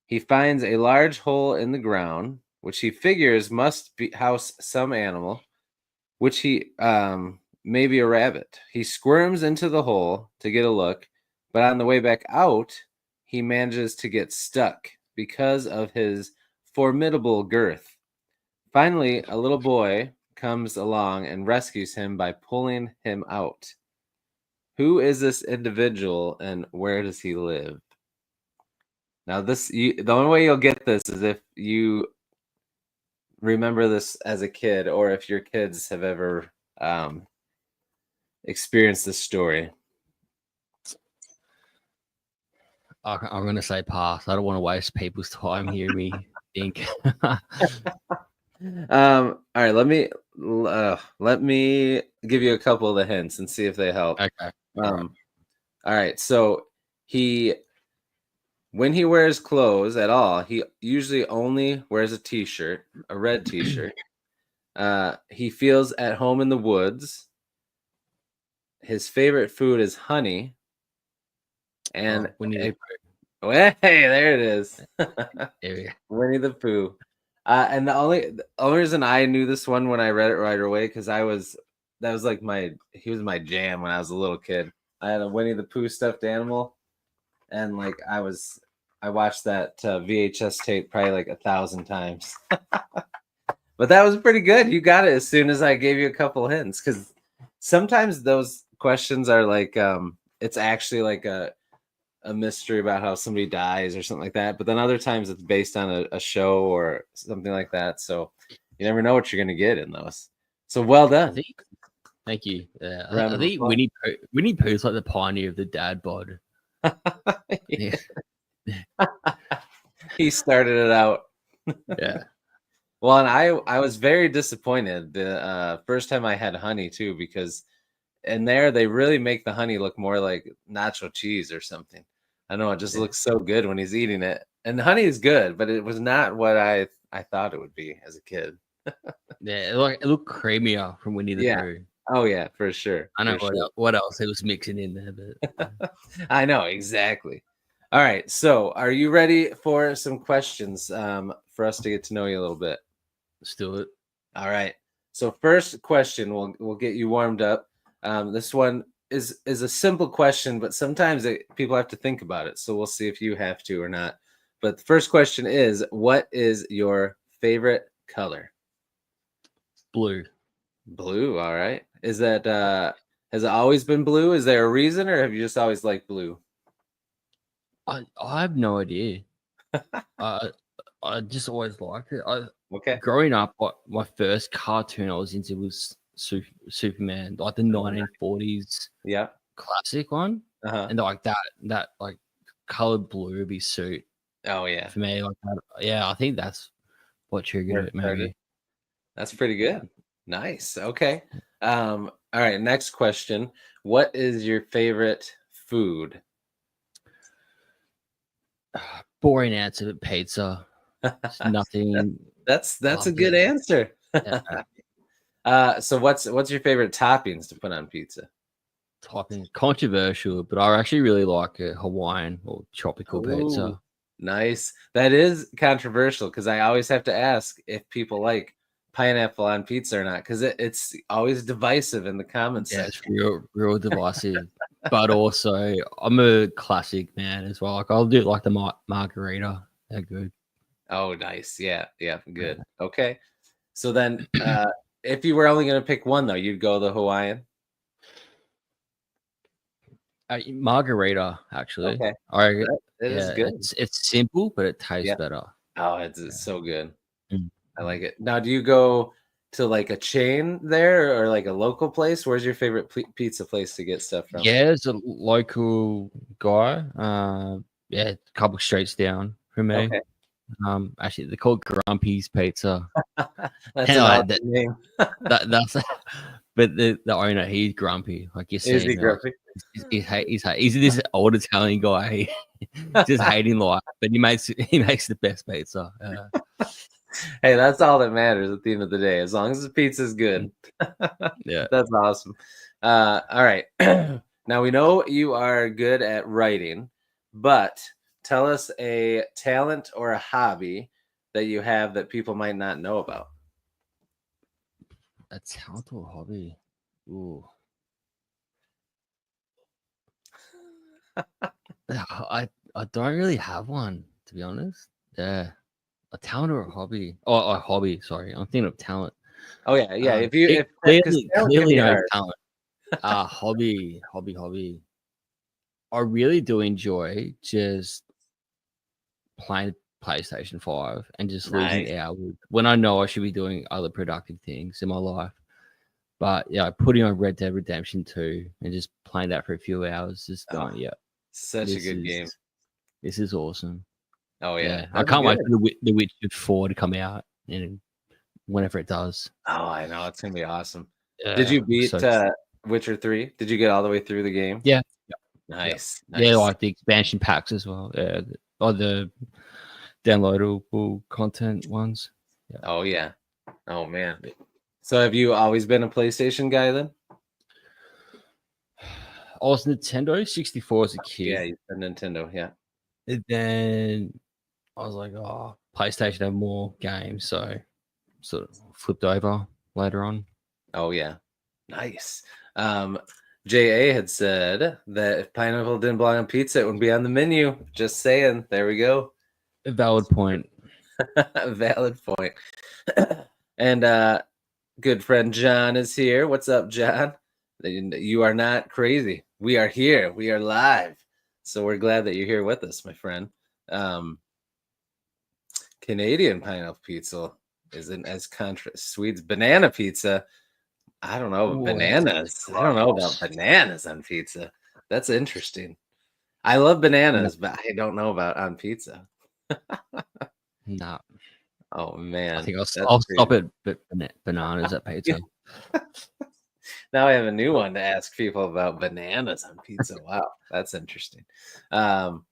He finds a large hole in the ground, which he figures must house some animal, which he maybe a rabbit. He squirms into the hole to get a look, but on the way back out, he manages to get stuck because of his formidable girth. Finally, a little boy comes along and rescues him by pulling him out. Who is this individual and where does he live? Now, the only way you'll get this is if you remember this as a kid, or if your kids have ever experienced this story. I'm going to say pass. I don't want to waste people's time hearing me think. All right, let me give you a couple of the hints and see if they help. Okay. All right. So when he wears clothes at all, he usually only wears a t-shirt, a red t-shirt. He feels at home in the woods. His favorite food is honey. And hey, there it is. Winnie the Pooh. And the only reason I knew this one when I read it right away, because he was my jam when I was a little kid. I had a Winnie the Pooh stuffed animal, and like I watched that VHS tape probably like 1,000 times. But that was pretty good. You got it as soon as I gave you a couple hints, because sometimes those questions are like it's actually like a mystery about how somebody dies or something like that, but then other times it's based on a show or something like that, so you never know what you're going to get in those. So well done. Thank you. I think Winnie Pooh's like the pioneer of the dad bod. Yeah. He started it out. Yeah. Well, and I was very disappointed the first time I had honey too, because in there they really make the honey look more like nacho cheese or something. I don't know, it just looks so good when he's eating it. And honey is good, but it was not what I thought it would be as a kid. Yeah, it looked creamier from Winnie the Pooh. Oh yeah, for sure. I know what else it was mixing in there, but I know exactly. All right, so are you ready for some questions for us to get to know you a little bit? Let's do it. All right. So first question, we'll get you warmed up. This one is a simple question, but sometimes people have to think about it. So we'll see if you have to or not. But the first question is, what is your favorite color? Blue. Blue. All right. Is that has it always been blue? Is there a reason, or have you just always liked blue? I have no idea. I just always liked it. Okay. Growing up, my first cartoon I was into was Superman, like the 1940s classic one, and like that like colored blue would be suit. Oh yeah, for me, like that. Yeah, I think that's what triggered it. Maybe that's pretty good. Nice. Okay. All right. Next question. What is your favorite food? Boring answer, but pizza. Nothing. That's a good answer. So what's your favorite toppings to put on pizza? Topping controversial, but I actually really like a Hawaiian or tropical Oh, pizza. nice. That is controversial because I always have to ask if people like pineapple on pizza or not because it's always divisive in the comments Yeah, it's section. real divisive. But also, I'm a classic man as well. Like I'll do like the margarita. They're good. Oh, nice. Yeah, yeah, good. Okay. So then, if you were only going to pick one though, you'd go the Hawaiian. Margarita, actually. Okay, I that is yeah, good. it's simple, but it tastes Yeah. better. Oh, it's Yeah. so good. Mm, I mm. like it. Now, do you go to like a chain there or like a local place? Where's your favorite pizza place to get stuff from? Yeah, there's a local guy. Yeah, a couple streets down from me. Okay. Actually, they're called Grumpy's Pizza. That's And an like awesome name. that's but the owner, he's grumpy. Like you see Is he him, like grumpy? he's this old Italian guy. Just hating life, but he makes the best pizza. Hey, that's all that matters at the end of the day. As long as the pizza's good. Yeah, That's awesome. All right. Now we know you are good at writing, but tell us a talent or a hobby that you have that people might not know about. a talent or hobby. Ooh, yeah, I don't really have one, to be honest. Yeah, a talent or a hobby. Oh, a hobby. Sorry, I'm thinking of talent. Oh yeah, yeah. If you It if because talent can clearly be no hard. talent. Hobby. I really do enjoy just playing PlayStation 5 and just Nice. losing hours when I know I should be doing other productive things in my life. But yeah, putting on Red Dead Redemption 2 and just playing that for a few hours, just Oh, going, yeah, such a this good is game. this is awesome. Oh yeah, Yeah, I that's can't good. wait for the Witcher 4 to come out and whenever it does. Oh, I know it's gonna be awesome. Did Yeah, you I'm beat so excited. Witcher 3? Did you get all the way through the game? Yeah, yeah, yeah, Nice, yeah. nice. Like the expansion packs as well. Yeah, or the downloadable content ones. Yeah. Oh yeah. Oh man. So have you always been a PlayStation guy then? I was Nintendo 64 as a Yeah, kid. you said Nintendo. Yeah. And then I was like, oh, PlayStation have more games, so sort of flipped over later on. Oh yeah. Nice. Um, JA had said that if pineapple didn't belong on pizza, it wouldn't be on the menu. Just saying. There we go. A valid point. Valid point. And good friend John is here. What's up, John? You are not crazy. We are here. We are live. So we're glad that you're here with us, my friend. Um, Canadian pineapple pizza isn't as Swedes banana pizza. I don't know about Oh, that sounds bananas. I don't know about gross. bananas on pizza. That's interesting. I love No, bananas, but I don't know about on pizza. nah. Oh I man, think that's I'll stop crazy. at bananas at pizza. Now I have a new one to ask people about bananas on pizza. Wow, that's interesting. Um,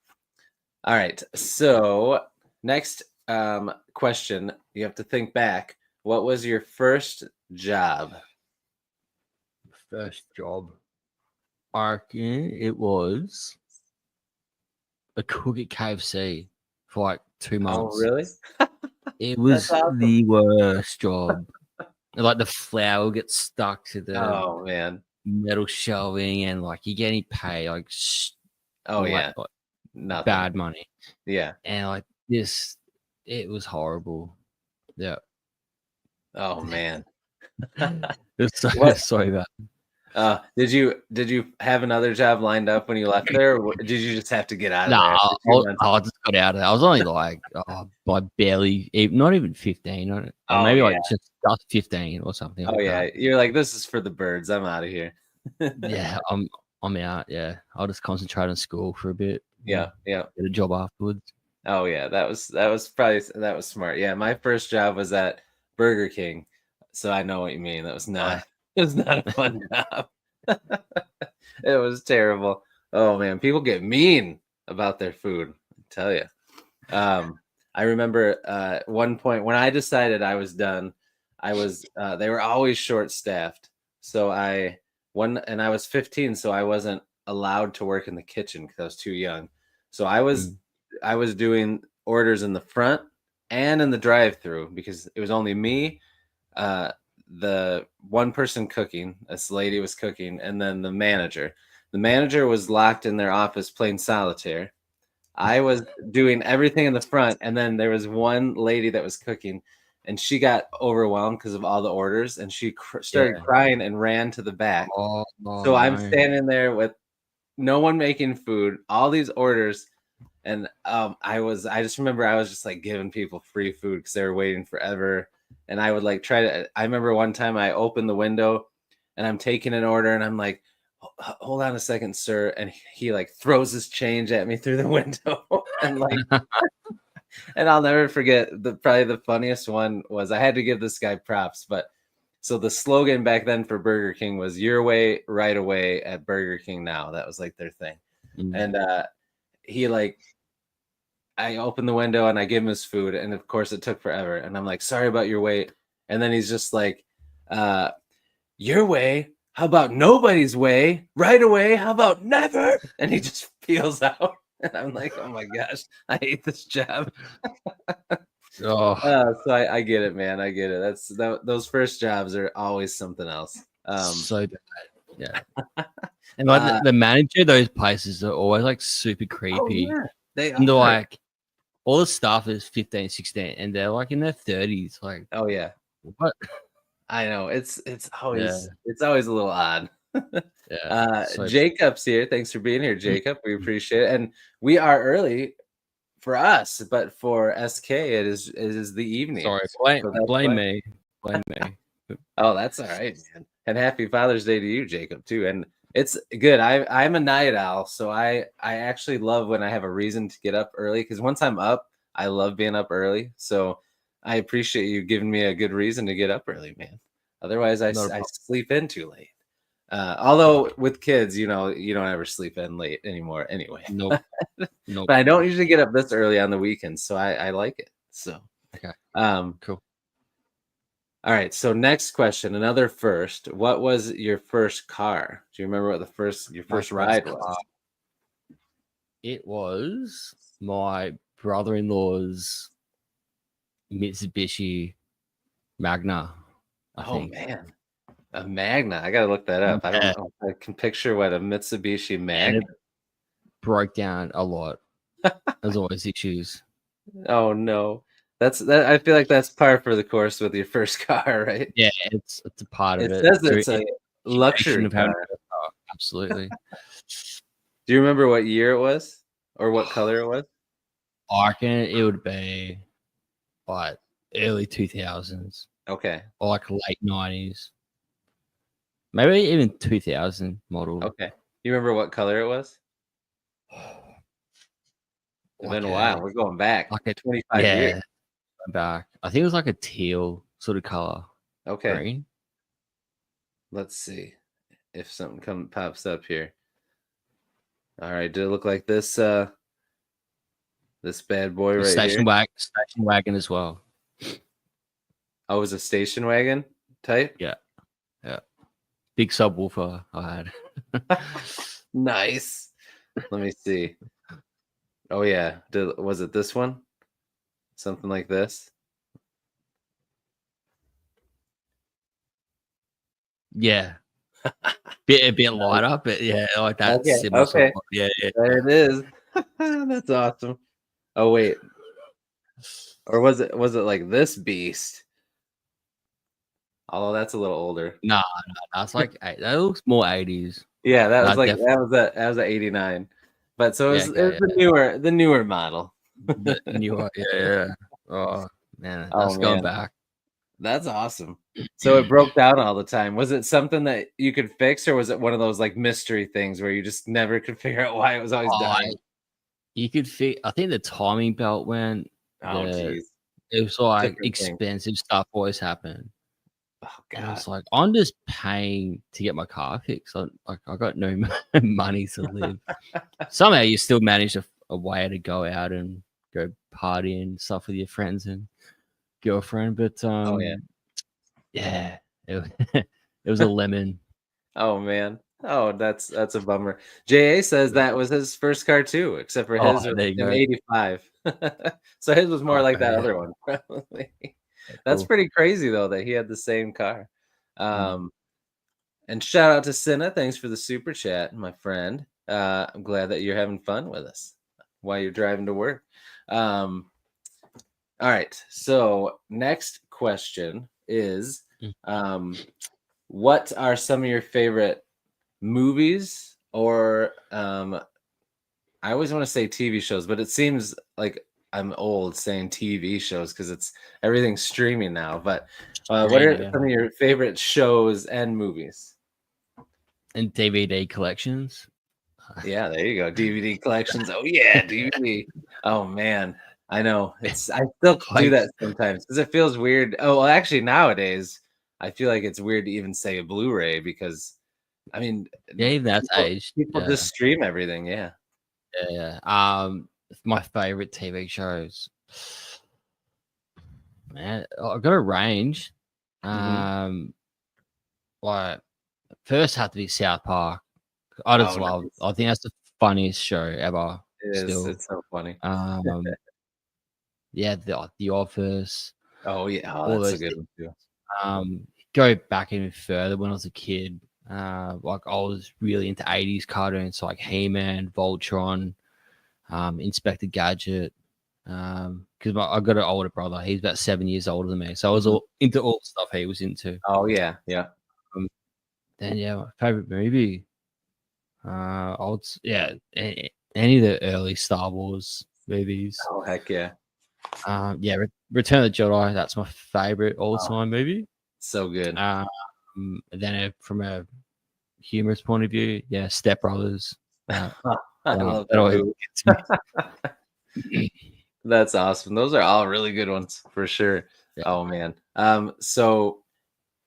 all right. So next question, you have to think back. What was your first job? First job. I reckon it was a cook at KFC for like 2 Oh, months. really? It That's was awesome. the worst job. Like the flour gets stuck to the Oh man. metal shelving, and like you're getting paid like Oh yeah. like Nothing. bad money, Yeah. and like this, it was horrible. Yeah, Oh man. it's so What sorry about. did you have another job lined up when you left there, or did you just have to get out of Nah, there after 2 months? I just got out of there. I was only like by barely, not even 15, or Oh maybe yeah. like just 15 or something Oh like that. yeah. You're like, this is for the birds. I'm out of here. Yeah, I'm out. Yeah, I'll just concentrate on school for a bit. Yeah, yeah. Get a job afterwards. Oh yeah, that was smart. Yeah, my first job was at Burger King, so I know what you mean. That was Oh, not it was not a fun job. It was terrible. Oh man, people get mean about their food. I tell you. I remember one point when I decided I was done. they were always short staffed. So I was 15, so I wasn't allowed to work in the kitchen because I was too young. So I was doing orders in the front and in the drive-through because it was only me, the one person cooking, this lady was cooking, and then the manager. The manager was locked in their office playing solitaire. I was doing everything in the front, and then there was one lady that was cooking, and she got overwhelmed because of all the orders, and she started crying and ran to the back. So I'm standing there with no one making food, all these orders, and I just remember I was just like giving people free food because they were waiting forever, and I would like try to. I remember one time I opened the window, and I'm taking an order, and I'm like, hold on a second, sir. And he like throws his change at me through the window. And like, and I'll never forget probably the funniest one was I had to give this guy props. But so the slogan back then for Burger King was your way, right away at Burger King now. That was like their thing. And he like, I opened the window and I give him his food. And of course it took forever. And I'm like, sorry about your wait. And then he's just like, your way. How about nobody's way? Right away? How about never? And he just peels out. And I'm like, oh my gosh, I hate this job. So I get it, man. I get it. Those first jobs are always something else. So bad. Yeah. And like the manager of those places are always like super creepy. Oh, yeah. They're like all the staff is 15, 16, and they're like in their 30s. Like, oh yeah. What? I know it's always a little odd. So Jacob's here. Thanks for being here, Jacob. We appreciate it. And we are early for us, but for SK it is the evening. Sorry, blame me. Oh, that's all right, man. And happy Father's Day to you, Jacob, too. And it's good. I'm a night owl, so I actually love when I have a reason to get up early because once I'm up, I love being up early. So I appreciate you giving me a good reason to get up early, man. Otherwise, I sleep in too late. Although with kids, you don't ever sleep in late anymore anyway. Nope. But I don't usually get up this early on the weekends, so I like it. So okay. Cool. All right. So next question, another first. What was your first car? Do you remember what your first ride was? It was my brother-in-law's Mitsubishi Magna. I think. Man, a Magna. I gotta look that up. I don't know if I can picture what a Mitsubishi Magna. And it broke down a lot. There's always issues. Oh no, I feel like that's par for the course with your first car, right? Yeah, it's a part of it. It says it's a luxury car. Absolutely. Do you remember what year it was or what color it was? I reckon it would be like early 2000s. Okay. Or like late 90s. Maybe even 2000 model. Okay. You remember what color it was? It's been a while. We're going back. Like a 25 years. Back. I think it was like a teal sort of color. Okay. Green. Let's see if something pops up here. All right. Did it look like this this bad boy right here? Station wagon as well. Oh, it was a station wagon type? Yeah. Big subwoofer I had. Nice. Let me see. Oh yeah. Was it this one? Something like this? Yeah. a bit lighter, but yeah, like that. Okay. Yeah. There it is. That's awesome. Oh wait. Or was it like this beast? Although that's a little older. No, that's like that looks more 80s. Yeah, that was like that was a 89. But so it was the newer model. The newer, yeah. Oh man, that's going back. That's awesome. So it broke down all the time. Was it something that you could fix, or was it one of those like mystery things where you just never could figure out why it was always dying? You could fix. I think the timing belt went. Oh jeez. It was like expensive stuff always happened. Oh god. And I was like, I'm just paying to get my car fixed. I got no money to live. Somehow you still manage a way to go out and go party and stuff with your friends and girlfriend. But Yeah, it was a lemon. Oh man. Oh, that's a bummer. JA says that was his first car too, except for Oh, his was there you in go. 85. So his was more Oh, like that yeah, other one, probably. yeah, That's cool. pretty crazy though that he had the same car. Mm. And shout out to Cinna. Thanks for the super chat, my friend. I'm glad that you're having fun with us while you're driving to work. Um, all right. So next question is, Mm. um, what are some of your favorite movies or I always want to say TV shows, but it seems like I'm old saying TV shows because it's everything's streaming now. But what Green, are yeah. some of your favorite shows and movies? And DVD collections. Yeah, there you go. DVD collections. Oh yeah, DVD. Oh man, I know. It's I still do Like, that sometimes because it feels weird. Oh, well, actually nowadays I feel like it's weird to even say a Blu-ray because I mean yeah, even that's people aged. people just Yeah, stream everything. Yeah. yeah. My favorite TV shows. Man, I got a range. Hmm. Um, like first had to be South Park. I just Oh, love. nice. I think that's the funniest show ever. It is. Still, It's so funny. um, yeah, the Office, Oh yeah. Oh, all that's a those good things. one too. Go back even further when I was a kid. Like I was really into 80s cartoons, like He-Man, Voltron, Inspector Gadget. Because I got an older brother. He's about 7 years older than me, so I was Mhm. all into all the stuff he was into. Oh yeah, yeah. Um, then yeah, my favorite movie. Any of the early Star Wars movies. Oh heck yeah. Yeah, Return of the Jedi. That's my favorite all Oh, time movie. so good. Um, then from a humorous point of view, yeah, Step Brothers. That I love that that always movie. gets me. That's awesome. Those are all really good ones for sure. Yeah. Oh man. So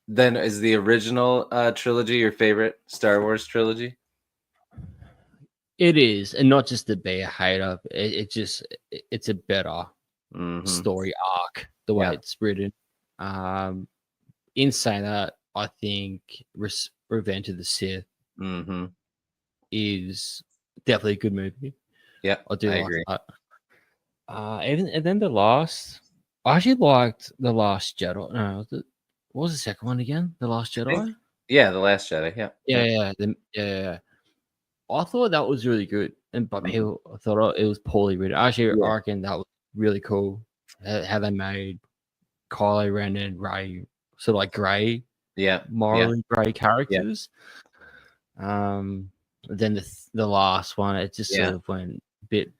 then is the original trilogy your favorite Star Wars trilogy? It is, and not just to be a hater. It's a better Mm-hmm. story arc the way Yeah. it's written. Um, in saying that, I think Revenge of the Sith Mm-hmm. is definitely a good movie. Yeah, I do I like agree. that. Even and then I actually liked the Last Jedi. No, what was the second one again? The Last I think Jedi. yeah, The Last Jedi. Yeah. Yeah, Yeah. yeah, yeah. I thought that was really good, but Mhm. people thought it was poorly written. Actually, Yeah. I reckon that was really cool. How they made Kylo Ren and Rey sort of like grey, Yeah. Yeah. morally grey Yeah. characters. Then the last one, it just Yeah. sort of went a bit,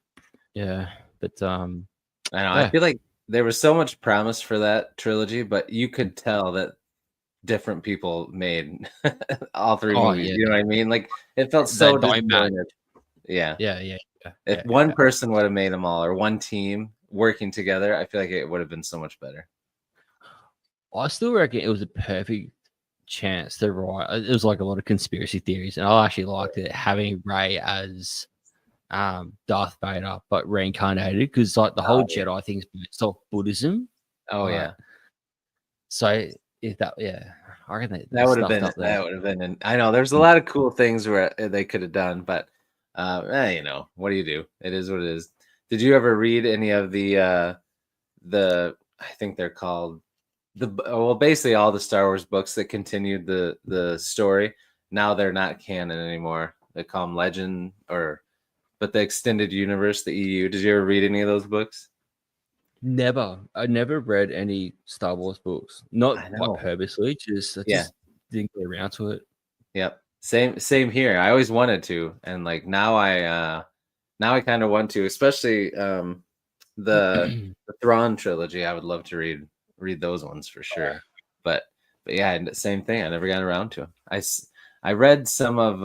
yeah. But I know. I yeah, feel like there was so much promise for that trilogy, but you could tell that different people made all three oh movies. yeah, You know what I mean? Like it felt they so don't match. disjointed. Yeah. Yeah, yeah, yeah, If yeah, one yeah. person would have made them all or one team working together, I feel like it would have been so much better. I still reckon it was a perfect chance to write. It was like a lot of conspiracy theories, and I actually liked it having Ray as Darth Vader, but reincarnated because like the whole Oh yeah. Jedi thing's based off Buddhism. Oh Like, yeah. so if that, yeah, I reckon they That would have stuffed been up there. that would have been and I know there's a lot of cool things where they could have done, but you know, what do you do? It is what it is. Did you ever read any of the I think they're called well basically all the Star Wars books that continued the story. Now they're not canon anymore. They call them legend or but the extended universe, the EU. Did you ever read any of those books? Never, I never read any Star Wars books. Not I like know. purposely, just I Yeah. just didn't get around to it. Yep. Same here. I always wanted to and like now I kind of want to, especially the Thrawn trilogy. I would love to read those ones for sure. But yeah, and same thing. I never got around to 'em. I read some of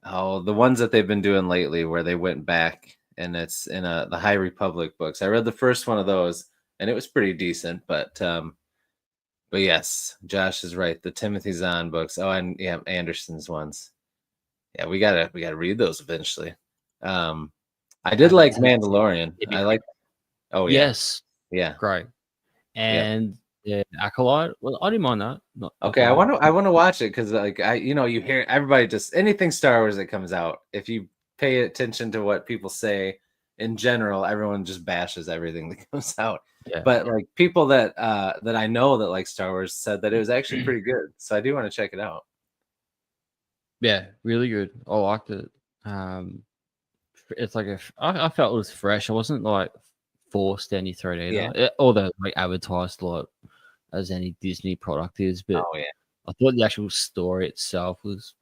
oh the ones that they've been doing lately where they went back and it's in the High Republic books. I read the first one of those and it was pretty decent, but yes, Josh is right. The Timothy Zahn books. Oh, and yeah, Anderson's ones. Yeah, we gotta read those eventually. Um, I did Haven't like since Mandalorian. I like. Oh yeah, yes, yeah, great. yep. And Yeah, Acolyte. Well, I didn't mind that. Not Okay, I bad. want to watch it because like you hear everybody just anything Star Wars that comes out. If you pay attention to what people say in general, everyone just bashes everything that comes out. Yeah. But like people that I know that like Star Wars said that it was actually pretty good. So I do want to check it out. Yeah, really good. I liked it. It's like I felt it was fresh. I wasn't like forced any through it Yeah. either. Although like advertised a lot as any Disney product is, but Oh yeah. I thought the actual story itself was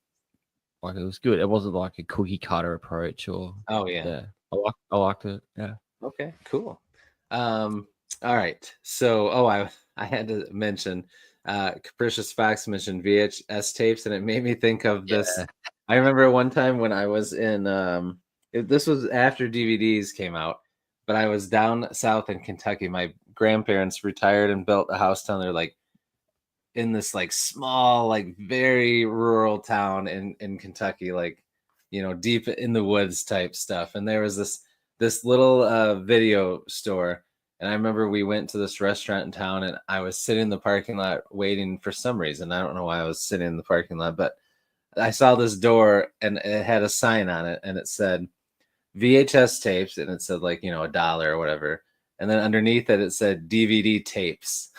like it was good. It wasn't like a cookie cutter approach or Oh yeah. yeah. I liked it. Yeah. Okay, cool. All right. So, I had to mention Capricious Fox mentioned VHS tapes, and it made me think of this. Yeah. I remember one time when I was in this was after DVDs came out, but I was down south in Kentucky. My grandparents retired and built a house down there, like in this like small, like very rural town in Kentucky, like deep in the woods type stuff. And there was this little video store. And I remember we went to this restaurant in town, and I was sitting in the parking lot waiting for some reason. I don't know why I was sitting in the parking lot, but I saw this door and it had a sign on it, and it said VHS tapes, and it said like $1 or whatever. And then underneath it said DVD tapes,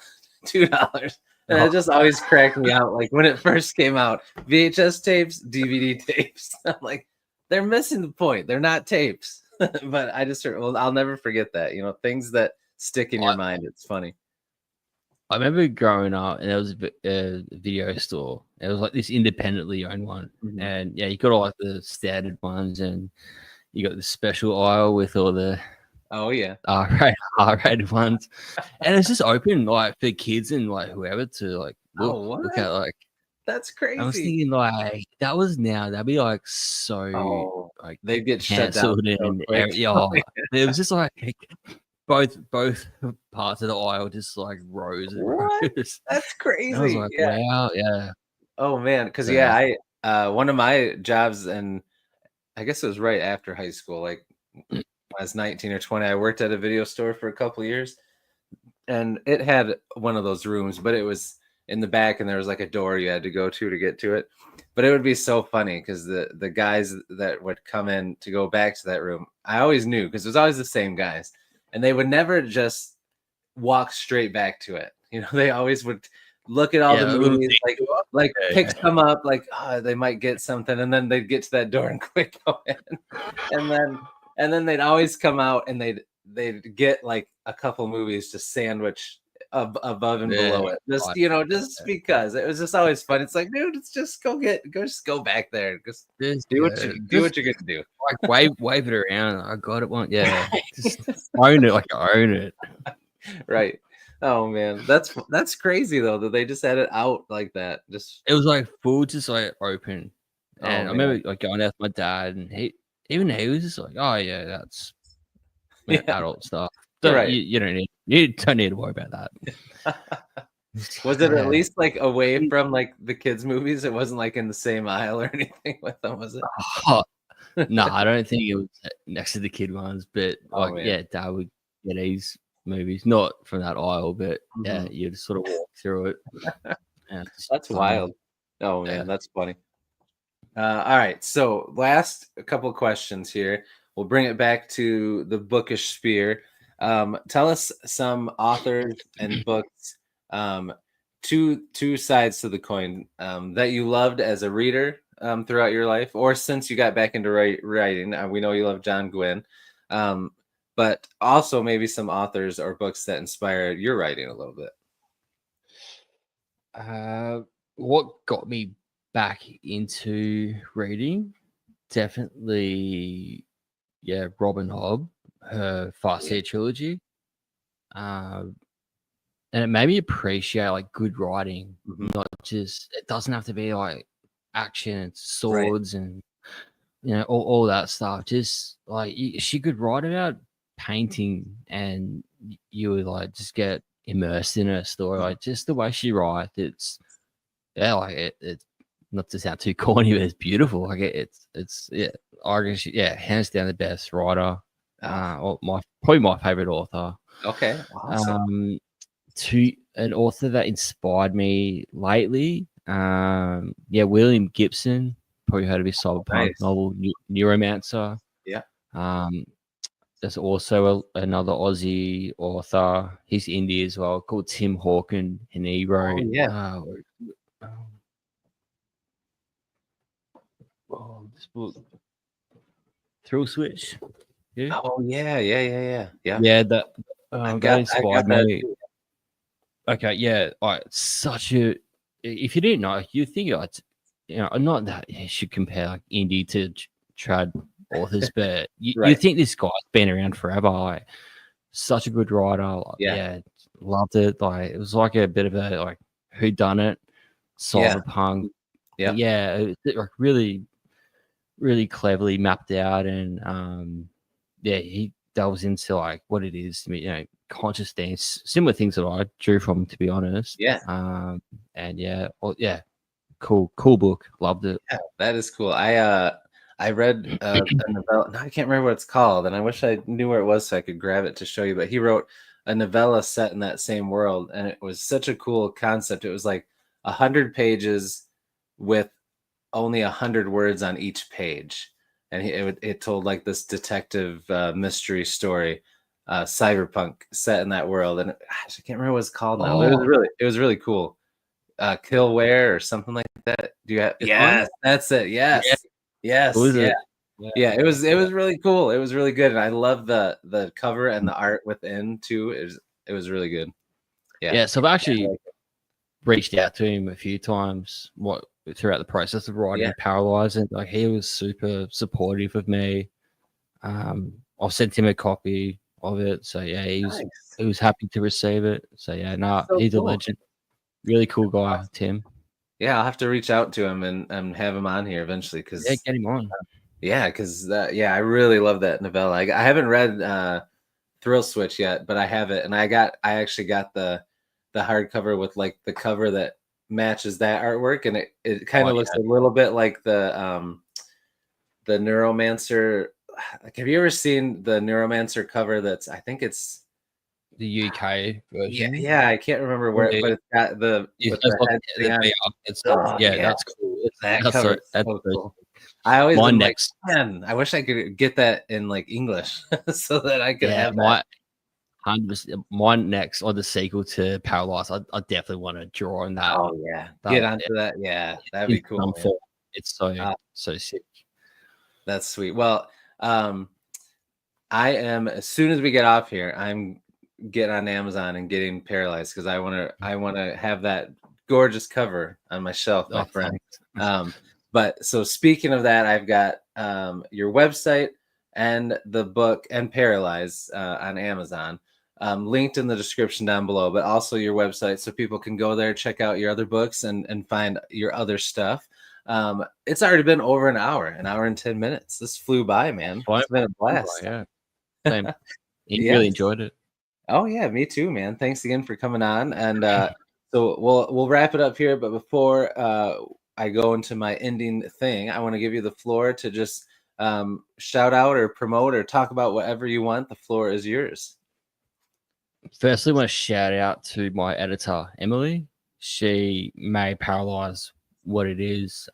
$2. And it just always cracked me out. Like when it first came out, VHS tapes, DVD tapes. I'm like, they're missing the point. They're not tapes. But I just heard, well, I'll never forget that. Things that stick in your mind. It's funny. I remember growing up, and there was a video store. It was like this independently owned one, Mhm. and yeah, you got all like the standard ones, and you got the special aisle with all the Oh yeah. R-rated ones, and it's just open like for kids and like whoever to like look at. Like That's I was crazy. thinking, like that'd be like so Oh, like they get shut down cancelled so and quick. yeah, it was just like both parts of the aisle just like rows and What? rows. That's And I was crazy. like, Yeah. wow, yeah. Oh man, because So I one of my jobs, and I guess it was right after high school, like when I was 19 or 20, I worked at a video store for a couple years, and it had one of those rooms, but it was in the back, and there was like a door you had to go to get to it. But it would be so funny because the guys that would come in to go back to that room, I always knew because it was always the same guys, and they would never just walk straight back to it. They always would look at all the movies, like pick some up, like they might get something, and then they'd get to that door and quick go in, and then they'd always come out and they'd get like a couple movies to sandwich above and below it, just because it was just always fun. It's like, dude, it's just just go back there, just do what you're gonna do. like wave it around. I got it one. Yeah. Just own it, like own it. Right. Oh man, that's crazy though that they just had it out like that. Just It was like full, just like open. And I man. remember like going out with my dad, and he was just like, "Oh yeah, that's Yeah. adult stuff. Right. You don't need to worry about that." Was it at least like away from like the kids' movies? It wasn't like in the same aisle or anything with them, was it? No, I don't think it was next to the kid ones, but like man. yeah, Dad would get these movies, not from that aisle, but yeah, Mhm. you'd sort of walk through it. Yeah, That's wild. Oh man, Yeah. that's funny. All right, so last couple questions here. We'll bring it back to the bookish sphere. Tell us some authors and books, two sides to the coin, that you loved as a reader throughout your life, or since you got back into writing. We know you love John Gwynne, but also maybe some authors or books that inspired your writing a little bit. What got me back into reading? Definitely, yeah, Robin Hobb, her Farseer trilogy. And it made me appreciate like good writing, not just, it doesn't have to be like action and swords and all that stuff. Just like she could write about painting, and you would like just get immersed in her story. Like just the way she writes, it's like it's not to sound too corny, but it's beautiful. Like it's yeah, I guess hands down the best writer. Or probably my favorite author. Okay, awesome. an author that inspired me lately. William Gibson. Probably heard of his cyberpunk novel, Neuromancer. Yeah. There's also another Aussie author. He's indie as well, called Tim Hawken, and he wrote. This book, Thrill Switch. Yeah. Oh yeah. Yeah, that inspired me. Okay, yeah. All right, such a. If you didn't know, you think it's, not that you should compare like indie to trad authors, but you think this guy's been around forever. Like, such a good writer. Yeah, loved it. Like, it was like a bit of a like whodunit, cyberpunk. Yeah, it, like really, really cleverly mapped out, and he delves into like what it is, conscious dance, similar things that I drew from, to be honest. Cool book. Loved it. Yeah, that is cool. I read a novella. No, I can't remember what it's called, and I wish I knew where it was so I could grab it to show you. But he wrote a novella set in that same world, and it was such a cool concept. It was like 100 pages with only 100 words on each page, and it told like this detective mystery story, cyberpunk set in that world. And I can't remember what it's called now. But it was really cool. Killware or something like that. Do you have? Yes, that's it. Yes. It was really cool. It was really good, and I love the cover and the art within too. It was really good. So I've actually reached out to him a few times throughout the process of writing P.A.R.A LYZE, and like, he was super supportive of me. I've sent him a copy of it, so he was happy to receive it. So he's a legend. Really cool guy, Tim. Yeah, I'll have to reach out to him and have him on here eventually, because get him on. Because I really love that novella. I haven't read Thrill Switch yet, but I have it, and I actually got the hardcover with like the cover that matches that artwork, and it kind of looks a little bit like the Neuromancer. Like, have you ever seen the Neuromancer cover? I think it's the UK version. Yeah, I can't remember where, but it's got the head thing on. That's cool. That's cool. I always next. Like, man, I wish I could get that in like English so that I could have that. Mine next, or the sequel to P.A.R.A LYZE. I definitely want to draw on that. Oh yeah, get onto that. Yeah, that'd be cool. It's so sick. That's sweet. Well, I am, as soon as we get off here, I'm getting on Amazon and getting P.A.R.A LYZE, because I want to have that gorgeous cover on my shelf, my friend. But so speaking of that, I've got your website and the book and P.A.R.A LYZE on Amazon, linked in the description down below, but also your website, so people can go there, check out your other books, and find your other stuff. It's already been over an hour and 10 minutes. This flew by, man. It's been a blast. Yeah. Same. Really enjoyed it. Oh yeah, me too, man. Thanks again for coming on. And so we'll wrap it up here, but before I go into my ending thing, I want to give you the floor to just shout out or promote or talk about whatever you want. The floor is yours. Firstly, I want to shout out to my editor, Emily. She made P.A.R.A LYZE what it is.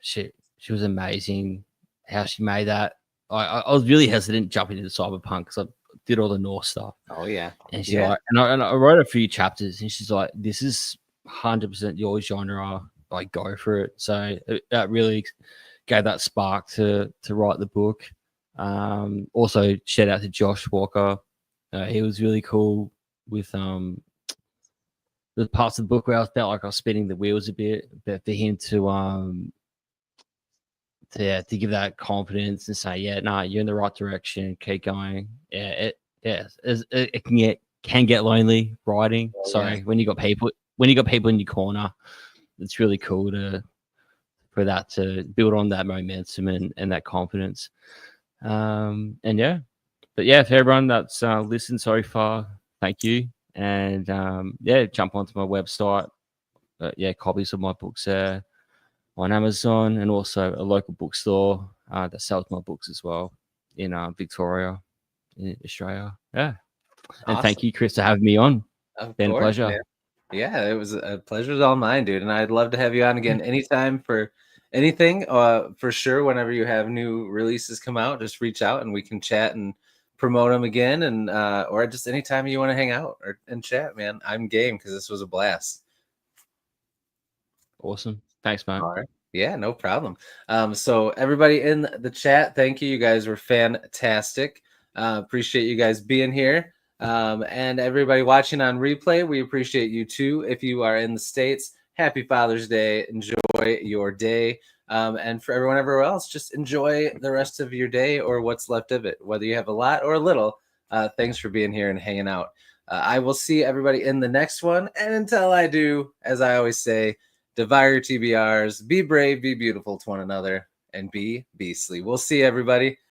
She was amazing how she made that. I was really hesitant jumping into cyberpunk because I did all the Norse stuff. Oh yeah, and she's like, and I wrote a few chapters, and she's like, "This is 100% your genre. Like, go for it." So that really gave that spark to write the book. Also, shout out to Josh Walker. He was really cool with the parts of the book where I felt like I was spinning the wheels a bit, but for him to give that confidence and say, you're in the right direction, keep going. It can get lonely writing. When you got people in your corner, it's really cool for that to build on that momentum and that confidence. For everyone that's listened so far, thank you. And jump onto my website. Copies of my books there on Amazon, and also a local bookstore that sells my books as well in Victoria, in Australia. Yeah. And Thank you, Chris, for having me on. Of Been a course, pleasure. man. Yeah, it was a pleasure's all mine, dude. And I'd love to have you on again anytime for anything. For sure, whenever you have new releases come out, just reach out and we can chat and promote them again. And or just anytime you want to hang out and chat, man. I'm game because this was a blast. Awesome. Thanks, mate. All right. Yeah, no problem. So everybody in the chat, thank you. You guys were fantastic. Appreciate you guys being here. And everybody watching on replay, we appreciate you too. If you are in the States, happy Father's Day. Enjoy your day. And for everyone everywhere else, just enjoy the rest of your day or what's left of it, whether you have a lot or a little. Thanks for being here and hanging out. I will see everybody in the next one. And until I do, as I always say, devour your TBRs, be brave, be beautiful to one another, and be beastly. We'll see everybody.